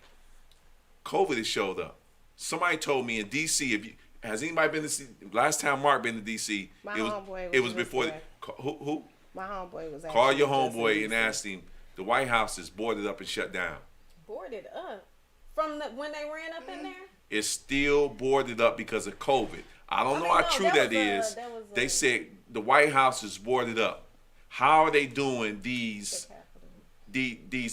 COVID has showed up. Somebody told me in DC, has anybody been to see, last time Mark been to DC, My it was, homeboy it was was before, just there. who? My homeboy was Call actually your just in homeboy and DC. ask him, the White House is boarded up and shut down. Boarded up from when they ran up in there. It's still boarded up because of COVID. I don't know how no, true that that was, is. that was, They said the White House is boarded up. How are they doing these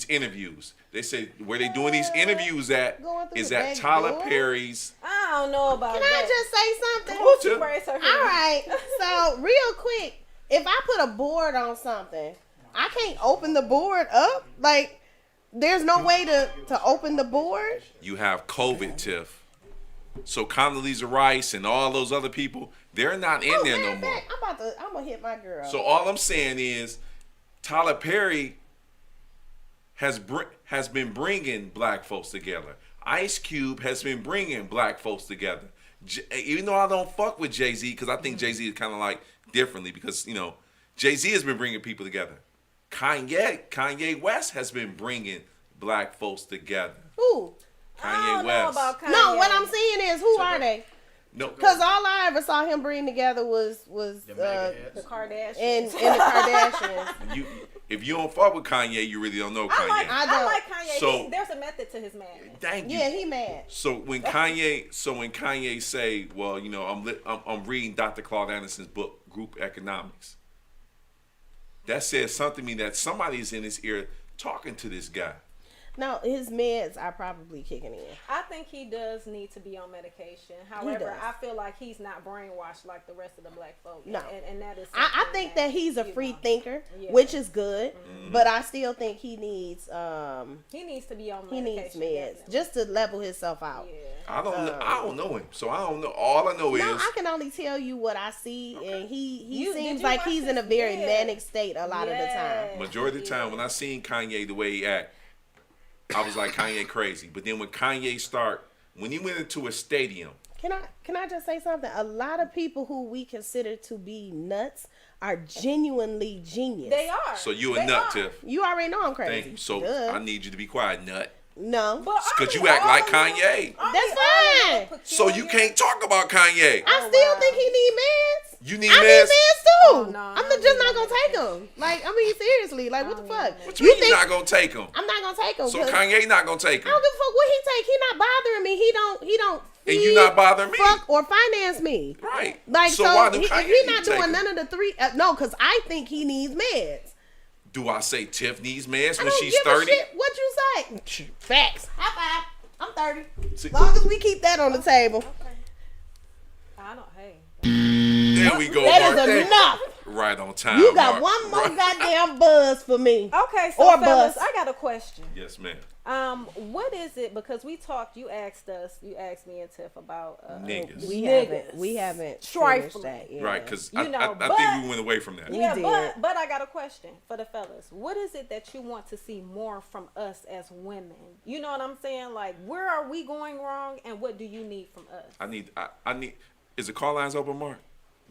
interviews? They said where they doing these interviews at Going through is the at back Tyler door? Perry's. I don't know about Can I that. just say something? Come on, She Tiff. raised her hand. All right. So real quick, if I put a board on something, I can't open the board up. Like, there's no way to open the board. You have COVID, Tiff. So Condoleezza Rice and all those other people, they're not in there no matter of more. fact, I'm gonna hit my girl. So all I'm saying is, Tyler Perry has been bringing black folks together. Ice Cube has been bringing black folks together. Even though I don't fuck with Jay-Z, because I think Jay-Z is kind of like differently, because you know Jay-Z has been bringing people together. Kanye West has been bringing black folks together. Who? I Kanye don't know West. about Kanye. No, what I'm saying is, who are they? No, Because all I ever saw him bring together was The mega The hits. Kardashians. and the Kardashians. if you don't fuck with Kanye, you really don't know Kanye. I I don't. like Kanye. So- There's a method to his madness. Thank you. Yeah, he mad. So when Kanye say, well, you know, I'm reading Dr. Claude Anderson's book, Group Economics. That says something to me that somebody's in his ear talking to this guy. No, his meds are probably kicking in. I think he does need to be on medication. However, does. I feel like he's not brainwashed like the rest of the black folk. No. and that is. I something think that he's a you free know, thinker, Yeah. which is good. Mm-hmm. But I still think he needs he needs to be on he medication. needs meds definitely. just to level himself out. Yeah. I don't know him, so I don't know. All I know No, is I can only tell you what I see, and he Did seems you like watch he's in a this? very Yeah. manic state a lot of the time. Yeah. majority of the time when I seen Kanye the way he act, I was like Kanye crazy. But then when when he went into a stadium, Can I just say something? A lot of people who we consider to be nuts are genuinely genius. They are. so you a They nut, are. Tiff. You already know I'm crazy. Thank you. So Duh. I need you to be quiet, nut. No. But Because aren't you act all like of them- Kanye. aren't That's they all fine. So you peculiar? can't talk about Kanye. I still think he need meds. You need I meds? need meds too. Oh, no, I I'm don't just need not no gonna take them. Like, I mean, seriously. Like, what the fuck? What you mean you're not gonna take him? I'm not gonna take them. So Kanye not gonna take I him. don't give a fuck what he take. He not bothering me. He don't. And you not bothering me. Fuck or finance me. Right. Like, so, why do he, Kanye he need not to take doing him? none of the three. No, because I think he needs meds. Do I say Tiff needs meds I when don't she's give 30? a shit what you say. Facts. High five. I'm 30. See- As long as we keep that on the table. I don't. Hey. There we go, That Mark. is enough. Right on time. You got Mark. one more Right. goddamn buzz for me. Okay, so Or fellas, bust. I got a question. Yes, ma'am. What is it? Because we talked. You asked me and Tiff about Niggas. We haven't Trifling. finished that yet. Right, because You know, I but- think we went away from that. We Yeah, did. but I got a question for the fellas. What is it that you want to see more from us as women? You know what I'm saying? Like, where are we going wrong, and what do you need from us? I need. Is the call lines open, Mark?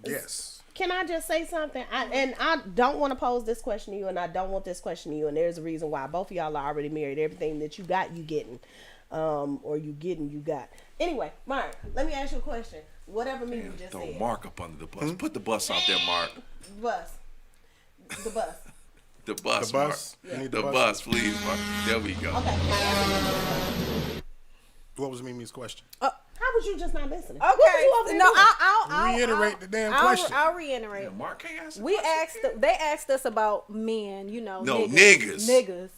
Yes. Can I just say something? I don't want to pose this question to you, and I don't want this question to you. And there's a reason why. Both of y'all are already married. Everything that you got, you getting, or you getting, you got. Anyway, Mark, let me ask you a question. Whatever me you just Throw said. Mark up under the bus. Put the bus out there, Mark. Bus. The bus. The bus, The bus? Mark. You need The the bus, please, Mark. There we go. Okay. What was Mimi's question? How was you just not listening? Okay. What was you over there No, doing? I'll Reiterate the damn I'll- question. I'll reiterate. Yeah, Mark can't answer. We asked. They asked us about men. You know. No, niggas. Niggas.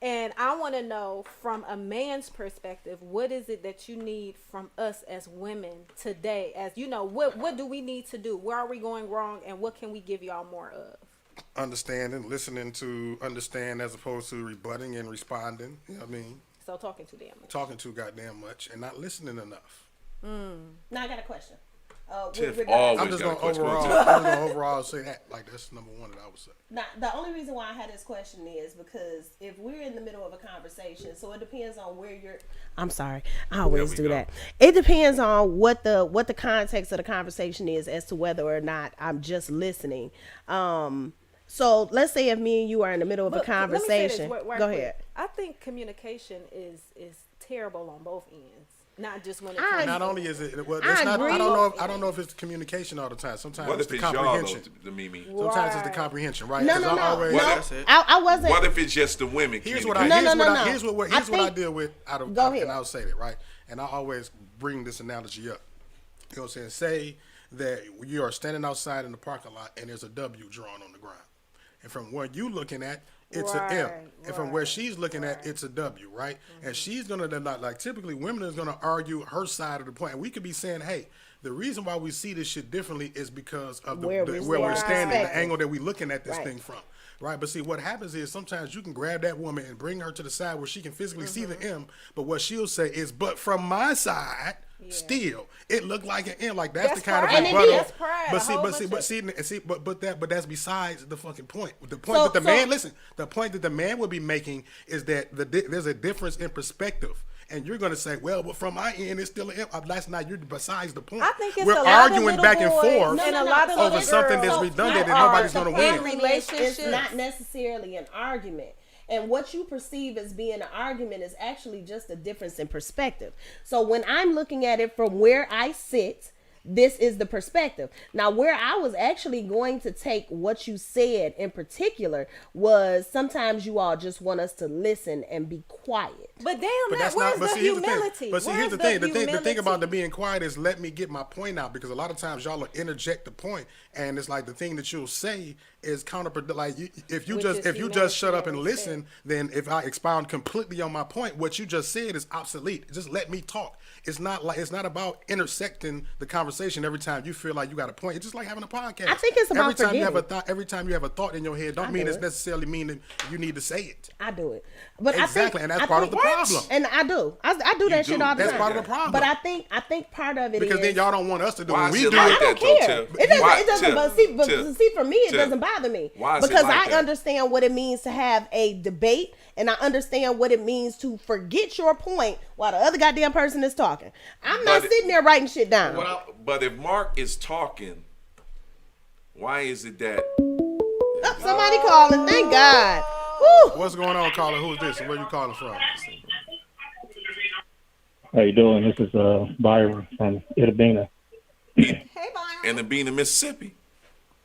And I want to know, from a man's perspective, what is it that you need from us as women today? As you know, what do we need to do? Where are we going wrong, and what can we give y'all more of? Understanding, listening to understand as opposed to rebutting and responding. You know what I mean? So talking to them. Talking too goddamn much and not listening enough. Now I got a question. Tiff regarding- always I'm just got a gonna question. overall. Go ahead. I'm just gonna overall say that. Like that's number one that I would say. Now, the only reason why I had this question is because if we're in the middle of a conversation, so it depends on where you're. I'm sorry, I always There we do go. that. It depends on what the context of the conversation is as to whether or not I'm just listening. So let's say if me and you are in the middle of Look, a let me say this conversation. right Go quick. ahead. I think communication is terrible on both ends, not just when it I comes. Not to only is it, well, I it's not. agree. I don't know if it's the communication all the time. Sometimes What it's if the it's y'all, though, comprehension. the Mimi? Sometimes it's the Right. comprehension, right? No, 'Cause no, I no, always- no. That's it. I wasn't. What if it's just the women? Here's what I communicating? No, no, no, no. here's what I I think- deal with out of Go ahead. and I'll say that, right? And I always bring this analogy up. You know what I'm saying? Say that you are standing outside in the parking lot and there's a W drawn on the ground. And from where you looking at, it's an M. Right, And from where right, she's looking at, it's a W, right? And she's gonna then like typically women is gonna argue her side of the point. And we could be saying, hey, the reason why we see this shit differently is because of Where where we're we're standing, the perspective. angle that we're looking at this Right. thing from. Right, but see what happens is sometimes you can grab that woman and bring her to the side where she can physically see the M, but what she'll say is, "But from my side, still, it looked like an M." Like that's the That's kind pride. of And it rebuttal. is pride, But a see, whole but see, bunch but of- see, and see, but that's besides the fucking point. The point So- that the man so- listen, the point that the man would be making is that there's a difference in perspective. And you're gonna say, well, but from my end, it's still an M. That's not. You're besides the point. I think it's we're a lot of arguing little back and boys forth and a lot of over little something that's girls redundant who and nobody's are gonna in win. relationships. It's not necessarily an argument. And what you perceive as being an argument is actually just a difference in perspective. So when I'm looking at it from where I sit, this is the perspective. Now, where I was actually going to take what you said in particular was sometimes you all just want us to listen and be quiet. But damn, But that's where's not. But the see, here's the humility? thing. But see, Where's here's the thing. The thing about humility? the being quiet is let me get my point out because a lot of times y'all will interject the point, and it's like the thing that you'll say is counterproductive. Like if you Which just is shut up humanity and and listen, then if I expound completely on my point, what you just said is obsolete. Just let me talk. It's not about intersecting the conversation every time you feel like you got a point. It's just like having a podcast. I think it's about every time you have a forgetting. thought. Every time you have a thought in your head, don't I mean do it's it. necessarily mean that you need to say it. I do it. But Exactly, I think, and that's I part of think- the problem. And I do. I do that shit do. all the That's time. part of the problem. But I think part of it Because is then y'all don't want us to do Why what is we it do. like I don't that, though, care. Tiff? It doesn't. Why- It doesn't. Tiff, But see, for me, it Tiff, doesn't bother me why is it because like I that? understand what it means to have a debate, and I understand what it means to forget your point while the other goddamn person is talking. I'm not But- sitting there writing shit down. But if Mark is talking, why is it that? Oh, somebody calling. Thank God. Woo. What's going on, caller? Who's this? And where you calling from? How you doing? This is Byron from Itabena. Hey, Byron. And the being in Mississippi,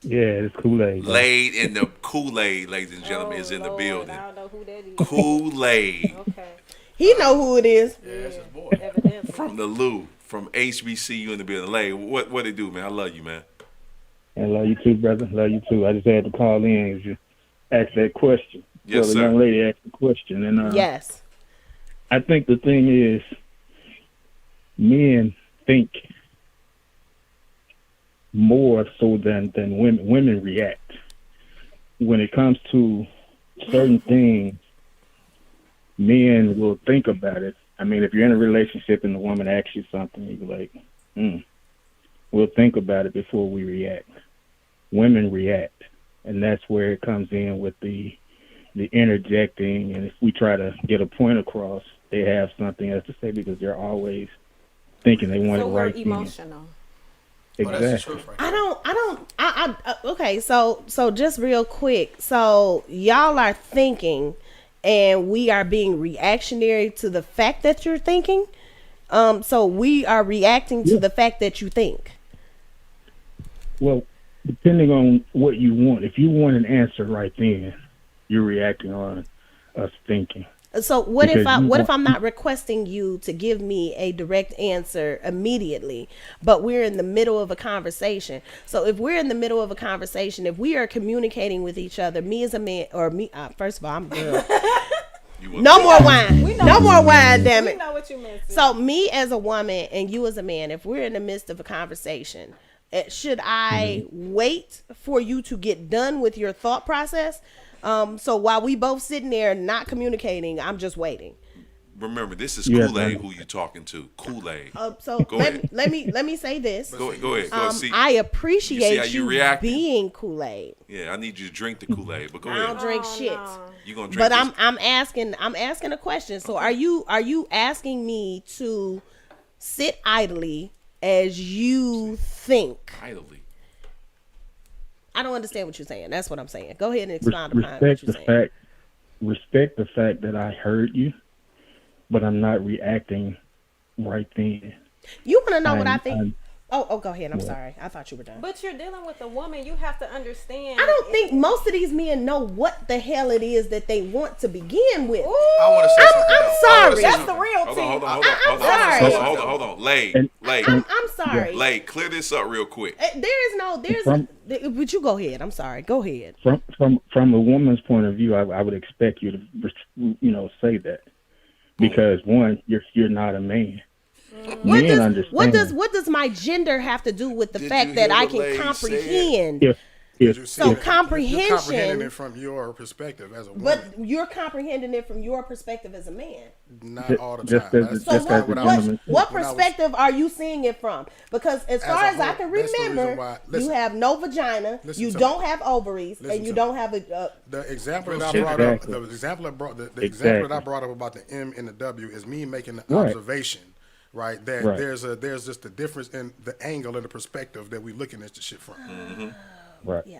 Yeah, it's Kool-Aid. laid in the Kool-Aid, ladies and gentlemen, is in the Lord, building. I don't know who that is. Kool-Aid Okay. He know who it is. Evidently. from the Lou, from HBCU in the building. Lay, what it do, man? I love you, man. And love you too, brother. Love you too. I just had to call in as you asked that question. Yes, the sir. young lady asked the question, and Yes. I think the thing is, men think more so than women. Women react when it comes to certain things. Men will think about it. I mean, if you're in a relationship and the woman asks you something, you be like, we'll think about it before we react. Women react, and that's where it comes in with the interjecting. And if we try to get a point across, they have something else to say because they're always thinking they want So it we're right then. emotional. Exactly. That's the truth, right? Okay, so just real quick. So y'all are thinking and we are being reactionary to the fact that you're thinking. So we are reacting to the fact that you think. Well, depending on what you want. If you want an answer right then, you're reacting on us thinking. So what if Because I'm not requesting you to give me a direct answer immediately, but we're in the middle of a conversation? So if we're in the middle of a conversation, if we are communicating with each other, me as a man or me, first of all, I'm a girl. No more wine. No more wine, damn We it. know what you meant. Sis. So me as a woman and you as a man, if we're in the midst of a conversation, should I wait for you to get done with your thought process? So while we both sitting there not communicating, I'm just waiting. Remember, this is Yeah, Kool-Aid man. who you talking to. Kool-Aid. So Go ahead. let me say this. Go ahead. See, I you see appreciate how you you reacting? being Kool-Aid. yeah, I need you to drink the Kool-Aid, but go I don't ahead. drink shit. You gonna drink But this? I'm asking a question. So are you asking me to sit idly as you think? Idly. I don't understand what you're saying. That's what I'm saying. Go ahead and expound upon what Respect you're the saying. respect the fact that I heard you, but I'm not reacting right then. You want to know what I I'm- think? I'm- Oh, go ahead. I'm sorry. I thought you were done. But you're dealing with a woman. You have to understand. I don't think most of these men know what the hell it is that they want to begin with. I want to say something. I'm though. I sorry. wanna say That's something. the real Hold tea. on. I'm sorry. Hold on. Lay. I'm sorry. Lay, clear this up real quick. But you go ahead. I'm sorry. Go ahead. From a woman's point of view, I would expect you to say that, because one, you're not a man. Men understand. What does my gender have to do with the Did fact you that hear I what Lay can said? comprehend? If You see So it. comprehension- You're comprehending it from your perspective as a woman. But you're comprehending it from your perspective as a man. Not all the just time. as- So just as what a I was- gentleman. what when I was- perspective are you seeing it from? Because as far a as I whole, can that's the remember, reason why- listen. you have no vagina, Listen you to don't me. have ovaries, Listen and you to don't have a. The example that I Exactly. brought up, the example that I brought up about the M and the W is me making the Right. observation, right? That Right. there's just a difference in the angle and the perspective that we looking at the shit from. Right. Yeah.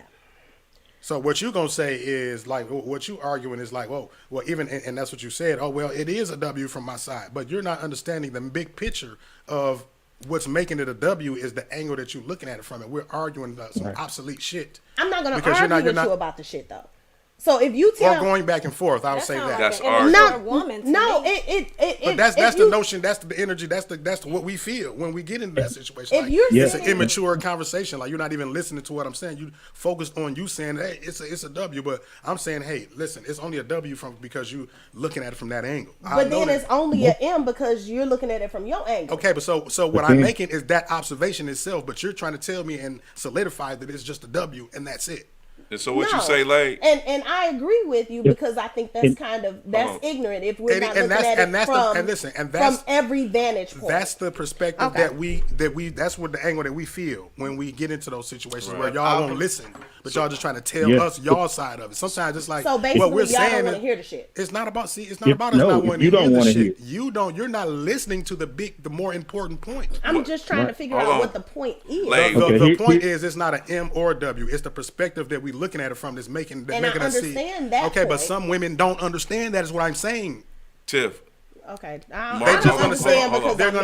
So what you gonna say is like what you arguing is like, well, even and that's what you said. Oh well, it is a W from my side, but you're not understanding the big picture of what's making it a W is the angle that you're looking at it from. And we're arguing about some obsolete shit. I'm not going to Because argue you're with not- you about the shit though. So if you Or tell going back and forth, I would say sounds that. That's like an art. immature no, woman to no, me. But that's the notion, that's the energy, that's what we feel when we get into that situation. If Like, you're it's an saying- immature conversation. Like you're not even listening to what I'm saying. You focused on you saying, hey, it's a W, but I'm saying, hey, listen, it's only a W from because you looking at it from that angle. I But know then that. it's only an M because you're looking at it from your angle. Okay, but so what I'm making is that observation itself, but you're trying to tell me and solidify that it's just a W and that's it. And so what No. you say, Lay? And I agree with you because I think that's kind of on. ignorant if we're And- not and looking that's- at it and that's from, the- and listen, and that's- from every vantage point. That's the perspective Okay. that we that's what the angle that we feel when we get into those situations where Right. y'all won't listen, but y'all just trying to tell Yeah. us y'all side of it. Sometimes it's like So basically, what we're y'all don't saying wanna is- hear the shit. It's not about it's not If- about us no, not if wanting you to hear don't the wanna shit. hear- You're not listening to the more important point. I'm just trying to Right. figure Hold out on. what the point is. Lay. The, Okay, the here- point here- is, it's not an M or a W. It's the perspective that we're looking at it from that's making And I us see. understand that Okay, but point. some women don't understand that. Is what I'm saying. Tiff, Okay, They I Mark, just don't gonna say understand because they're I'm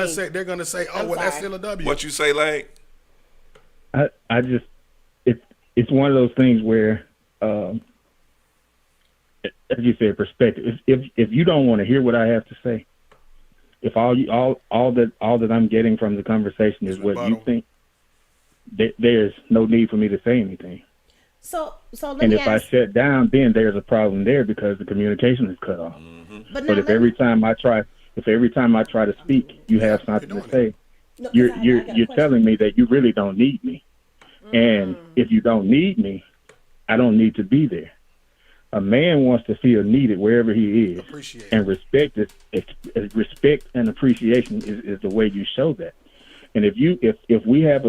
gonna me. say oh I'm well that's sorry. still a W. what you say, Lay? I just it's one of those things where as you said, perspective. If you don't want to hear what I have to say, if all that I'm getting from the conversation is what you rebuttal. think, there's no need for me to say anything. So let And me if I ask. shut down, then there's a problem there because the communication is cut off. But, But if every time I try to speak, you have something you're to doing say, you're telling me that you really don't need me. And if you don't need me, I don't need to be there. A man wants to feel needed wherever he is, Appreciate and respect and appreciation is the way you show that. And if we have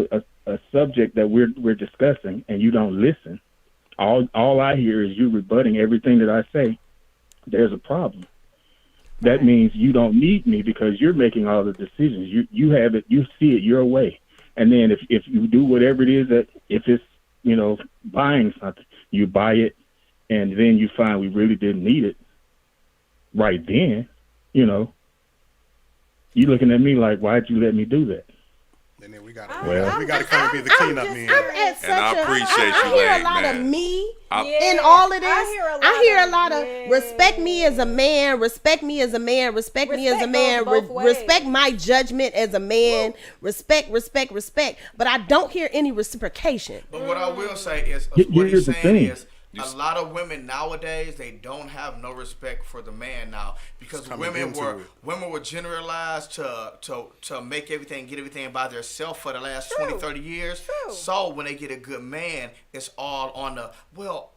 a subject that we're discussing and you don't listen, all I hear is you rebutting everything that I say. There's a problem. That means you don't need me because you're making all the decisions. You have it. You see it your way. And then if you do whatever it is that, if it's, you know, buying something, you buy it, and then you find we really didn't need it right then, you know, you looking at me like, why'd you let me do that? And then we got Well- we got to come and be the cleanup men. I'm at such And I a, appreciate I you, hear a Lane, lot man. of me Yeah, in all of this. I hear a lot of- respect me as a man, respect me as a man, respect me as a Respect man, goes both ways. respect my judgment as a man, respect. But I don't hear any reciprocation. But what I will say is, Here- what he's here's the saying thing. is, a lot of women nowadays, they don't have no respect for the man now, because coming women into it. were generalized to make everything, get everything by themselves for the last 20, 30 years. True. So when they get a good man, it's all on the, well,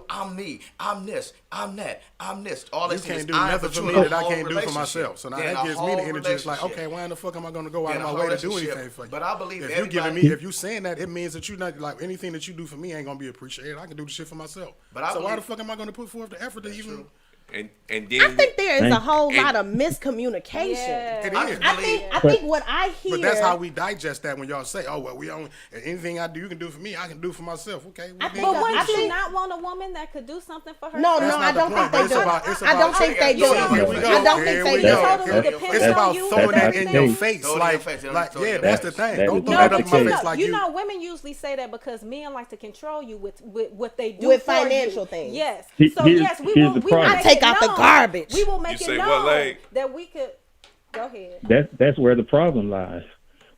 I'm me, I'm this, I'm that, I'm this. All You this thing can't is do I am, nothing but for you me in a that I whole can't do for relationship. myself. So now Then that a gives me the whole energy. It's like, relationship. okay, why in the fuck am I going to go out Then of a my whole way to do relationship. anything for you? But I believe if you giving everybody- me, if you saying that, it means that you not like anything that you do for me ain't gonna be appreciated. I can do the shit for myself. But I so why the believe- fuck am I going to put forth the effort to even? And then I think there is a whole and- lot of miscommunication. Yeah. It I is. I think what I hear. But that's how we digest that when y'all say, "Oh well, we only anything I do, you can do for me. I can do for myself." Okay. I Well, think then But do wouldn't the you shit. not want a woman that could do something for her? No, That's I not the don't point, think but they it's do. about- it's I don't about- think they do. See, here we go. I don't Here think we they go. do. Totally depends It's on about you. throwing that That's in the your case. face, Throw it in like, your face. yeah, That's- that's the thing. that Don't is throw not that up the in my case. face like you know, women usually say that because men like to control you with what they do With for financial you. things. Yes. Here's- So yes, we here's will. the We will problem. make I take it out the known. garbage. We will make You it say what, known Lane? that we could. Go ahead. That's where the problem lies.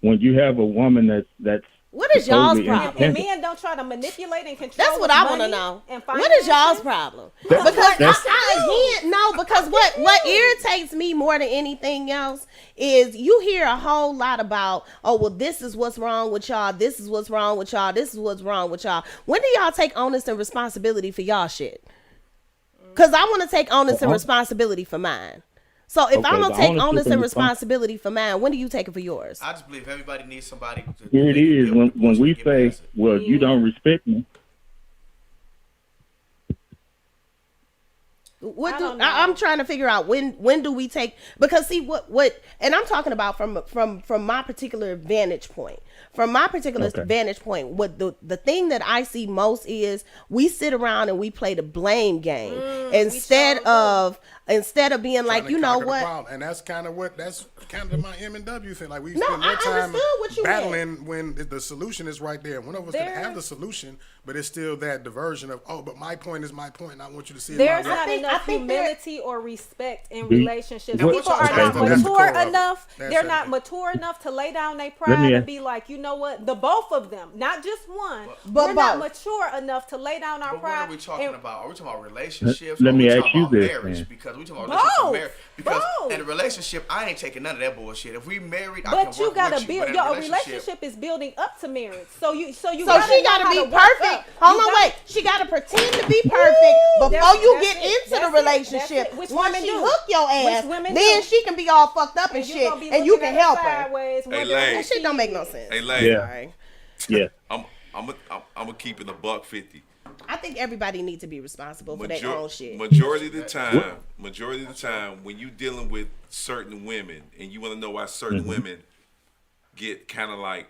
When you have a woman that's What is y'all's supposedly problem? And independent. men don't try to manipulate and control. That's what with I want to money know. and What is y'all's finances. problem? That- Because that's- because what irritates me more than anything else is you hear a whole lot about, oh well, this is what's wrong with y'all, this is what's wrong with y'all, this is what's wrong with y'all. When do y'all take onus and responsibility for y'all shit? Because I want to take onus and responsibility for mine. So if Okay, I'm gonna the take ownership onus and and responsibility for mine, when do you take it for yours? I just believe everybody needs somebody. To Here it is. deal with the When we bullshit, get say, past it. well, you don't respect me. What I do don't know. I'm trying to figure out when do we take, because see what and I'm talking about from my particular vantage point. From my particular Okay. vantage point, what the thing that I see most is we sit around and we play the blame game instead of being like, trying to you know conquer the what? problem. And that's kind of my M&W thing. Like we No, spend more I time understood what you battling when the solution is right there. One of us can There- have the solution, but it's still that diversion of, oh, but my point is my point, and I want you to see it There's my way. not I enough think there- humility or respect in Do- relationships. what- People are okay, not so that's the mature core of it. enough. That's They're it. not mature enough to lay down their me pride and ask- be like, you know what? The both of them, not just one. But We're not both. mature enough to lay down our But what pride. are we talking and- about? Are we talking about relationships? Let or are me we ask talking you about this, marriage? man. Because we talking about relationships Both. and marriage. Because Both. in a relationship, I ain't taking none of that bullshit. If we married, I But can you work gotta with you. build. But in Your relationship is building up to marriage. So So gotta she know gotta how be to work perfect. up. Hold You on, gotta- wait. She gotta pretend to be perfect before That's- you that's get it. into That's the it. That's relationship. it. Which Once women she do. hook your Which ass, women then do. she can be all fucked up and And you shit, gonna be and you looking can at help her. sideways, wondering Lane. who That shit she don't make no is. sense. Hey, Lane, Yeah. Sorry. Yeah. I'm a keeping a $150. I think everybody needs to be responsible for their own shit. Majority of the time, when you dealing with certain women, and you want to know why certain women get kind of like,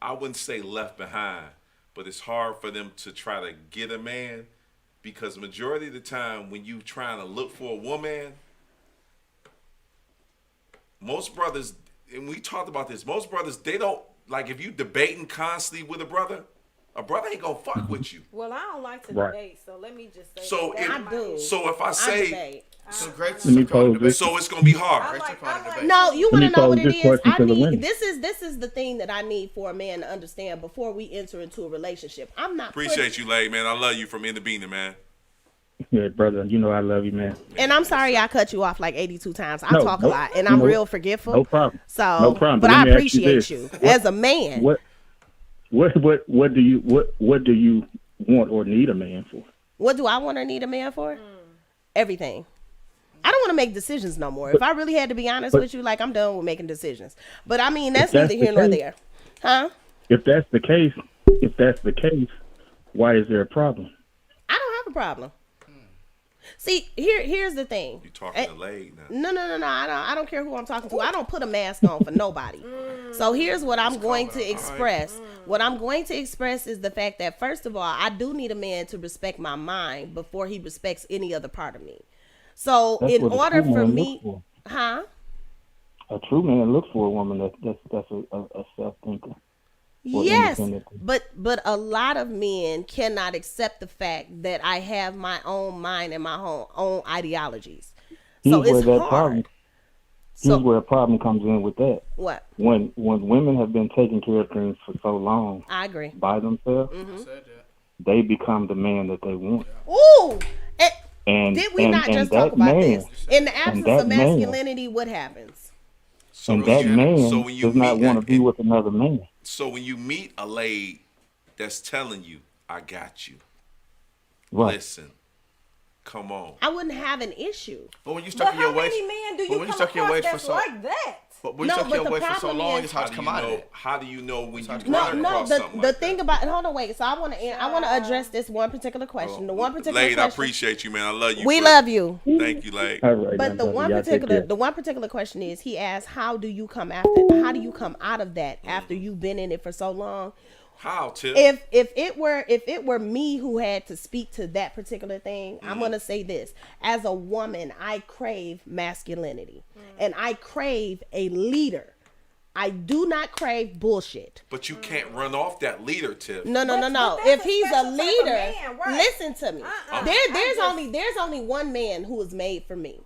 I wouldn't say left behind, but it's hard for them to try to get a man, because majority of the time when you trying to look for a woman, most brothers, and we talked about this, most brothers, they don't, like if you debating constantly with a brother ain't gonna fuck with you. Well, I don't like to Right. debate, so let me just say. So that. if, I do. so if I I say, debate. So great. Let me pose this. so it's gonna be hard. I Great like- to find a I like- debate. No, you Let want me to know pose what it this is? question I to the need women. this is the thing that I need for a man to understand before we enter into a relationship. I'm not Appreciate you, Lay, man. I love you from Indabina, man. Yeah, brother, you know I love you, man. And I'm sorry I cut you off like 82 times. I No, talk a no, lot, and I'm no, real forgetful. No problem. So, No problem. but Let I me ask you appreciate this. you What- as a man. What do you want or need a man for? What do I want or need a man for? Everything. I don't want to make decisions no more. If I really had to be honest with you, like I'm done with making decisions. But I mean, that's that's neither here the nor case- there. Huh? If that's the case, why is there a problem? I don't have a problem. See, here's the thing. You talking to Lade now? No. I don't care who I'm talking to. I don't put a mask on for nobody. So here's what I'm going to express. What I'm going to express is the fact that, first of all, I do need a man to respect my mind before he respects any other part of me. So That's in what a order true for man me, looks for. huh? A true man looks for a woman that's a self thinker. Yes, independent. but a lot of men cannot accept the fact that I have my own mind and my own ideologies. So Here's it's where that hard. problem. So Here's where a problem comes in with that. what? When women have been taking care of things for so long I agree. by themselves, they become the man that they want. Ooh, And did we and, not and just that talk about man, this? In the absence that of man- masculinity, what happens? So And when that you- man so when you does not meet- want to be with another man. So when you meet a lady that's telling you, "I got you," Right. listen, come on. I wouldn't have an issue. But when you But stuck in how your waist, many men do but you when you come stuck your across waist for that's so, like that? but when you No, stuck but your the waist for so problem long, is- it's hard to come out of it. How do you know when you No, run across something the like thing that? about hold on, wait. So I want to address this one particular question. The one particular Lade, I question. appreciate you, man. I love you. We for- love you. Thank you, Lade. All right. But the y'all one take care. particular question is, he asked, how do you come out of that after you've been in it for so long? How, Tip? If it were me who had to speak to that particular thing, I'm gonna say this: as a woman, I crave masculinity, and I crave a leader. I do not crave bullshit. But you can't run off that leader, Tip. No. But If that's a he's a special type of leader, man, right. listen to me. There's only one man who is made for me.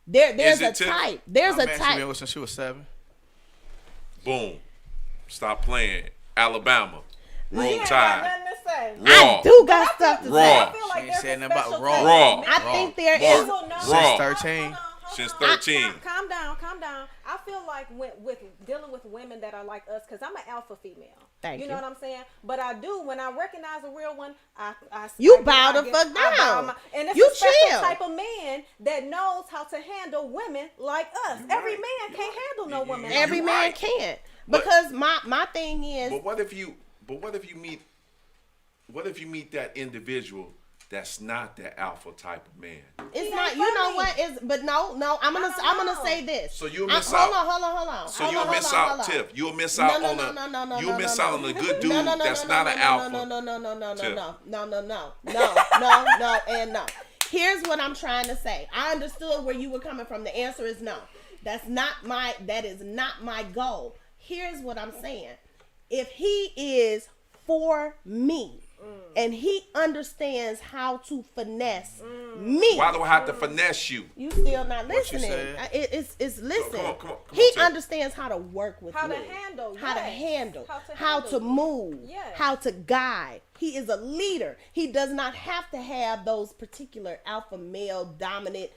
There's Is a it, Tiff? type. There's My a man, she type. been with since she was 7. Boom. Stop playing. Alabama. Roll You ain't got Tide. nothing to say. Raw. I do got stuff to Raw. say. I feel like She ain't there's said a nothing about special raw. type of Raw. man. I think there Raw. is. Well, no, Raw. 13. Since 13. Calm down. I feel like with dealing with women that are like us, because I'm an alpha female. Thank You you. know what I'm saying? But I do, when I recognize a real one, I You I bow the give- fuck I bow down. and it's You a special chill. type of man that knows how to handle women like us. Every man can't handle no woman. like Every You're man right. can't. But- Because my thing is, But what if you meet that individual that's not that alpha type of man? it's He not. ain't You know funny. what is? But no. I'm gonna say this. So you'll I- miss out. Hold on. So Hold you'll on, miss hold on, out, hold on. Tiff. You'll miss out on a you'll miss out on a good dude that's not an alpha. Tiff. No, and no. Here's what I'm trying to say. I understood where you were coming from. The answer is no. That is not my goal. Here's what I'm saying. If he is for me and he understands how to finesse me, Why do I have to finesse you? you still not What you listening. said? It's listen. come on, He Tiff. understands how to work with How me. to handle, How to yes. handle. How to How handle to you. move. Yes. How to guide. He is a leader. He does not have to have those particular alpha male dominant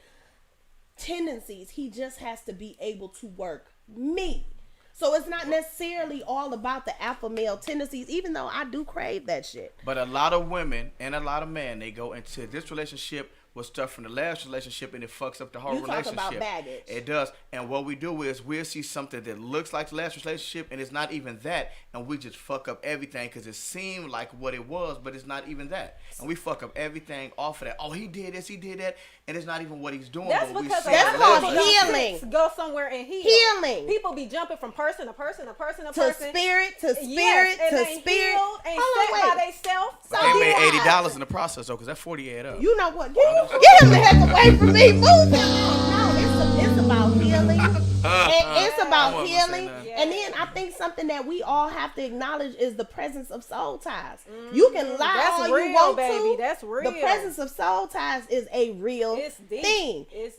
tendencies. He just has to be able to work me. So it's not necessarily all about the alpha male tendencies, even though I do crave that shit. But a lot of women and a lot of men, they go into this relationship with stuff from the last relationship, and it fucks up the whole You talk relationship. about baggage. It does. And what we do is we'll see something that looks like the last relationship, and it's not even that, and we just fuck up everything because it seemed like what it was, but it's not even that. And we fuck up everything off of that. Oh, he did this, he did that, and it's not even what he's doing. That's but we because see a That's lot the of called people last don't healing. fix, go somewhere and heal. Healing. People be jumping from person to person to person to To person. spirit, to spirit, Yes, and to ain't spirit. healed, ain't Hold set on, by wait. theyself. But they made $80 in the process though, because that 40 add up. You know what? Get him the heck away from me. Move him. No, it's about healing. It's I about wasn't gonna say healing. nothing. And then I think something that we all have to acknowledge is the presence of soul ties. You can lie That's all real, you want baby. to. That's The real. presence of soul ties is a real It's deep. thing. It's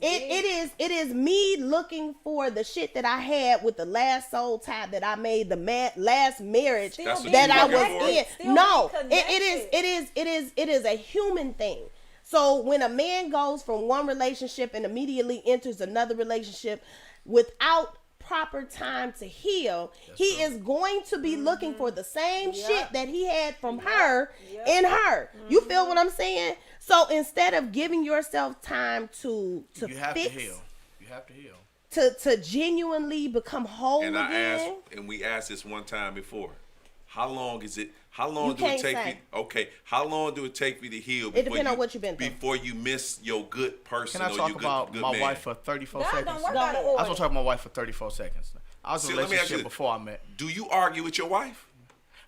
It is me looking for the shit that I had with the last soul tie that I made, the last marriage Still That's what that you I looking was for? in. Still No, being it is a human thing. So when a man goes from one relationship and immediately enters another relationship without proper time to heal, he is going to be looking for the same shit that he had from her in her. You feel what I'm saying? So instead of giving yourself time to You have fix, to heal. You have to heal. to genuinely become whole And I again. asked, and we asked this one time before. How long How long You do it can't take say. me? Okay, how long do it take me to heal? It depends on what you've been through. Before you miss your good person Can I or talk your about good my man. wife for 34 God seconds? don't work Go out of ahead. I was order. gonna talk about my wife for 34 seconds. I was in See, a let me ask you relationship this. before I met. Do you argue with your wife?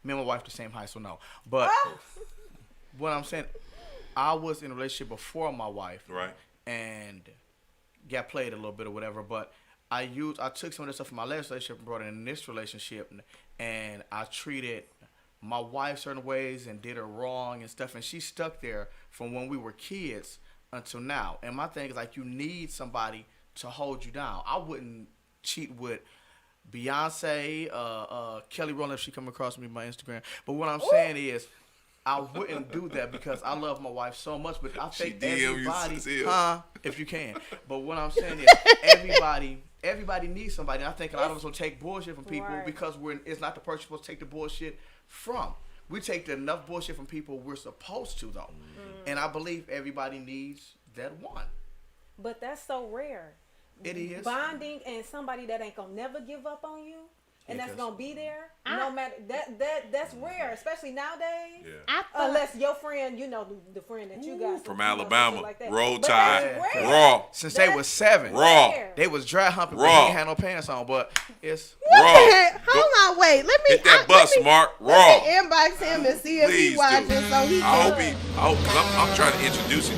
Me and my wife the same height, so no. But Oh. what I'm saying, I was in a relationship before my wife, Right. and got played a little bit or whatever. But I took some of this stuff from my last relationship and brought it in this relationship, and I treated my wife certain ways and did her wrong and stuff, and she stuck there from when we were kids until now. And my thing is like, you need somebody to hold you down. I wouldn't cheat with Beyonce, Kelly Rowland if she come across me on my Instagram. But what I'm saying is, I wouldn't do that because I love my wife so much. But I think DM you, everybody, Cecile. if you can. But what I'm saying is, everybody needs somebody. And I think a lot of us will take bullshit from people Right. because it's not the person you're supposed to take the bullshit from. We take enough bullshit from people we're supposed to though, and I believe everybody needs that one. But that's so rare. It is. Bonding and somebody that ain't gonna never give up on you, and Yeah, that's 'cause- gonna be there no matter that's rare, especially nowadays. Yeah. I thought, Unless your friend, you know, the friend that you got From you know, Alabama, something like that. Roll But Tide, that's rare. Raw, Since they was 7, Raw. Rare. they was dry humping, but Raw. he ain't had no pants on. But it's what Raw. the heck? Hold on, wait. Let me Hit that bus, Mark. Raw. Let me inbox him and see if Please he watching, do. so he I can. hope, cause I'm trying to introduce you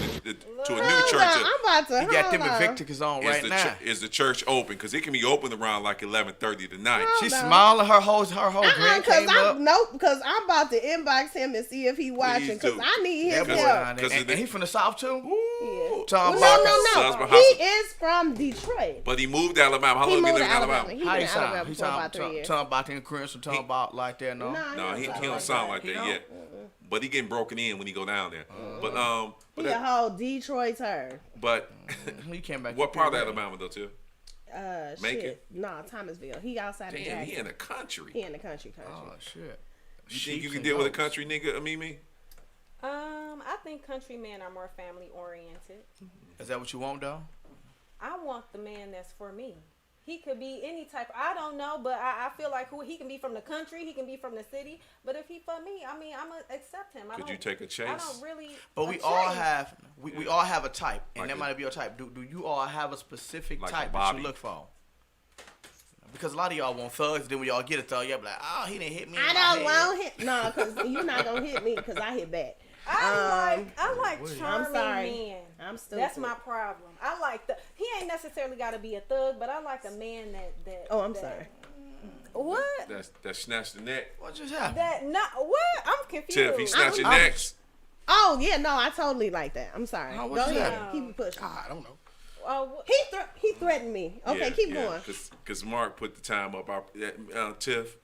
to a new Hold church. on, I'm about to. he got hold them on. Invictus on right now. Is the church open? Because it can be open around like 11:30 tonight. She Hold on. smiling, her whole grin Because came up. I'm about to inbox him and see if he watching. Because do. I need his That boy help. down there. 'Cause And it- he from the South too. Yeah. Talking Well, about no. Husband He hustle. is from Detroit. But he moved to Alabama. How He long moved been to in Alabama. Alabama? He how been he in sound? Alabama He for about 3 years. talking about them Christian, talking about like that. No, No, he don't don't sound like He that don't? yet. But he getting broken in when he go down there. But He but a whole Detroit turd. he came back. what to part of Peoria. Alabama though, too? Shit. Macon? Nah, Thomasville. He outside of Damn, Jackson. he in the country. He in the country. Oh shit. You think you Sheeps can and deal with a goats. country nigga, Mimi? I think country men are more family oriented. Is that what you want though? I want the man that's for me. He could be any type. I don't know, but I feel like he can be from the country. He can be from the city. But if he for me, I mean, I'm gonna accept him. Could you take a chase? I don't really. But we all have we all have a type, and Like that a- might be your type. Do you all have a specific Like a type that Bobby. you look for? Because a lot of y'all want thugs. Then when y'all get a thug, y'all be like, oh, he didn't hit me. in I my don't head. want him. No, because you're not gonna hit me because I hit back. I like charming I'm sorry. men. I'm stupid. That's my problem. I like he ain't necessarily got to be a thug, but I like a man that. Oh, I'm that- sorry. What? That snatched the neck. What just happened? That not what? I'm confused. Tiff, he snatched your I'm- necks. Oh yeah, no, I totally like that. I'm sorry. Oh, Go what's ahead. that? Keep it pushing. I don't know. He threatened me. Okay, keep going. Because Mark put the time up. Tiff,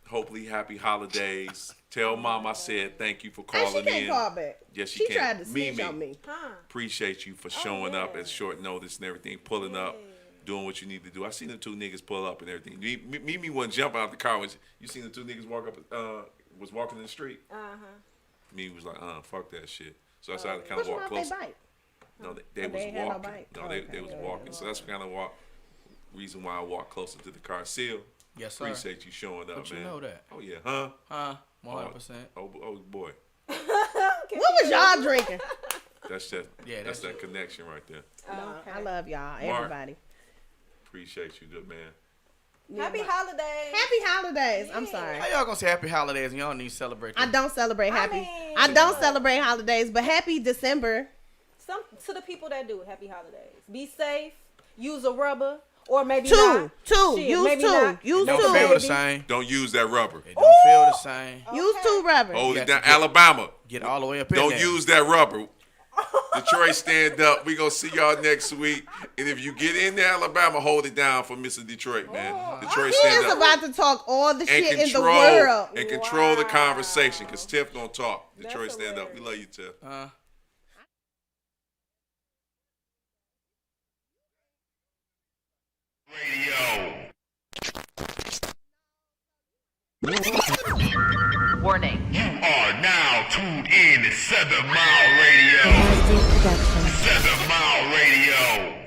hopefully happy holidays. Tell Mom I said thank you for And calling she can't in. call back. Yes, she She can. tried to snitch Mimi. on me. Huh? Appreciate you for showing up yeah. at short notice and everything, pulling up, doing what you need to do. I seen the two niggas pull up and everything. Mimi wasn't jumping out the car when you seen the two niggas walk up, was walking in the street. Mimi was like, fuck that shit. So I decided to kind Which of one walk if they closer. bite? No, they Oh, was they ain't had no walking. bite? No, Oh, they okay. was Yeah, walking. So that's kind of reason why I walked closer to the car. Seal, Yes, sir. appreciate you showing up, But you man. know that. Oh yeah, huh? 100%. Oh What boy, was y'all drinking? that's that. Yeah, that's that's that connection right there. I love y'all, everybody. Appreciate you, good man. Happy holidays. Happy holidays. I'm sorry. How y'all gonna say happy holidays and y'all don't need to celebrate? I them? don't celebrate happy. mean, I don't celebrate holidays, but happy December. Some to the people that do it, happy holidays. Be safe. Use a rubber, or maybe Two. not. Two. Shit, Use maybe two. not. Use Don't two. feel the baby. same. Don't use that rubber. It don't feel the same. Use two rubbers. Hold You it got down, to Alabama. Get all the way up in Don't there. use that rubber. Detroit, stand up. We gonna see y'all next week. And if you get in there, Alabama, hold it down for Mr. Detroit, man. Detroit, He stand is up. about to talk all the And shit in the control world. and control the Wow. conversation, cause Tiff gonna talk. That's Detroit, stand up. We hilarious. love you, Tiff. Warning. You are now tuned in to 7 Mile Radio. 7 Mile Radio.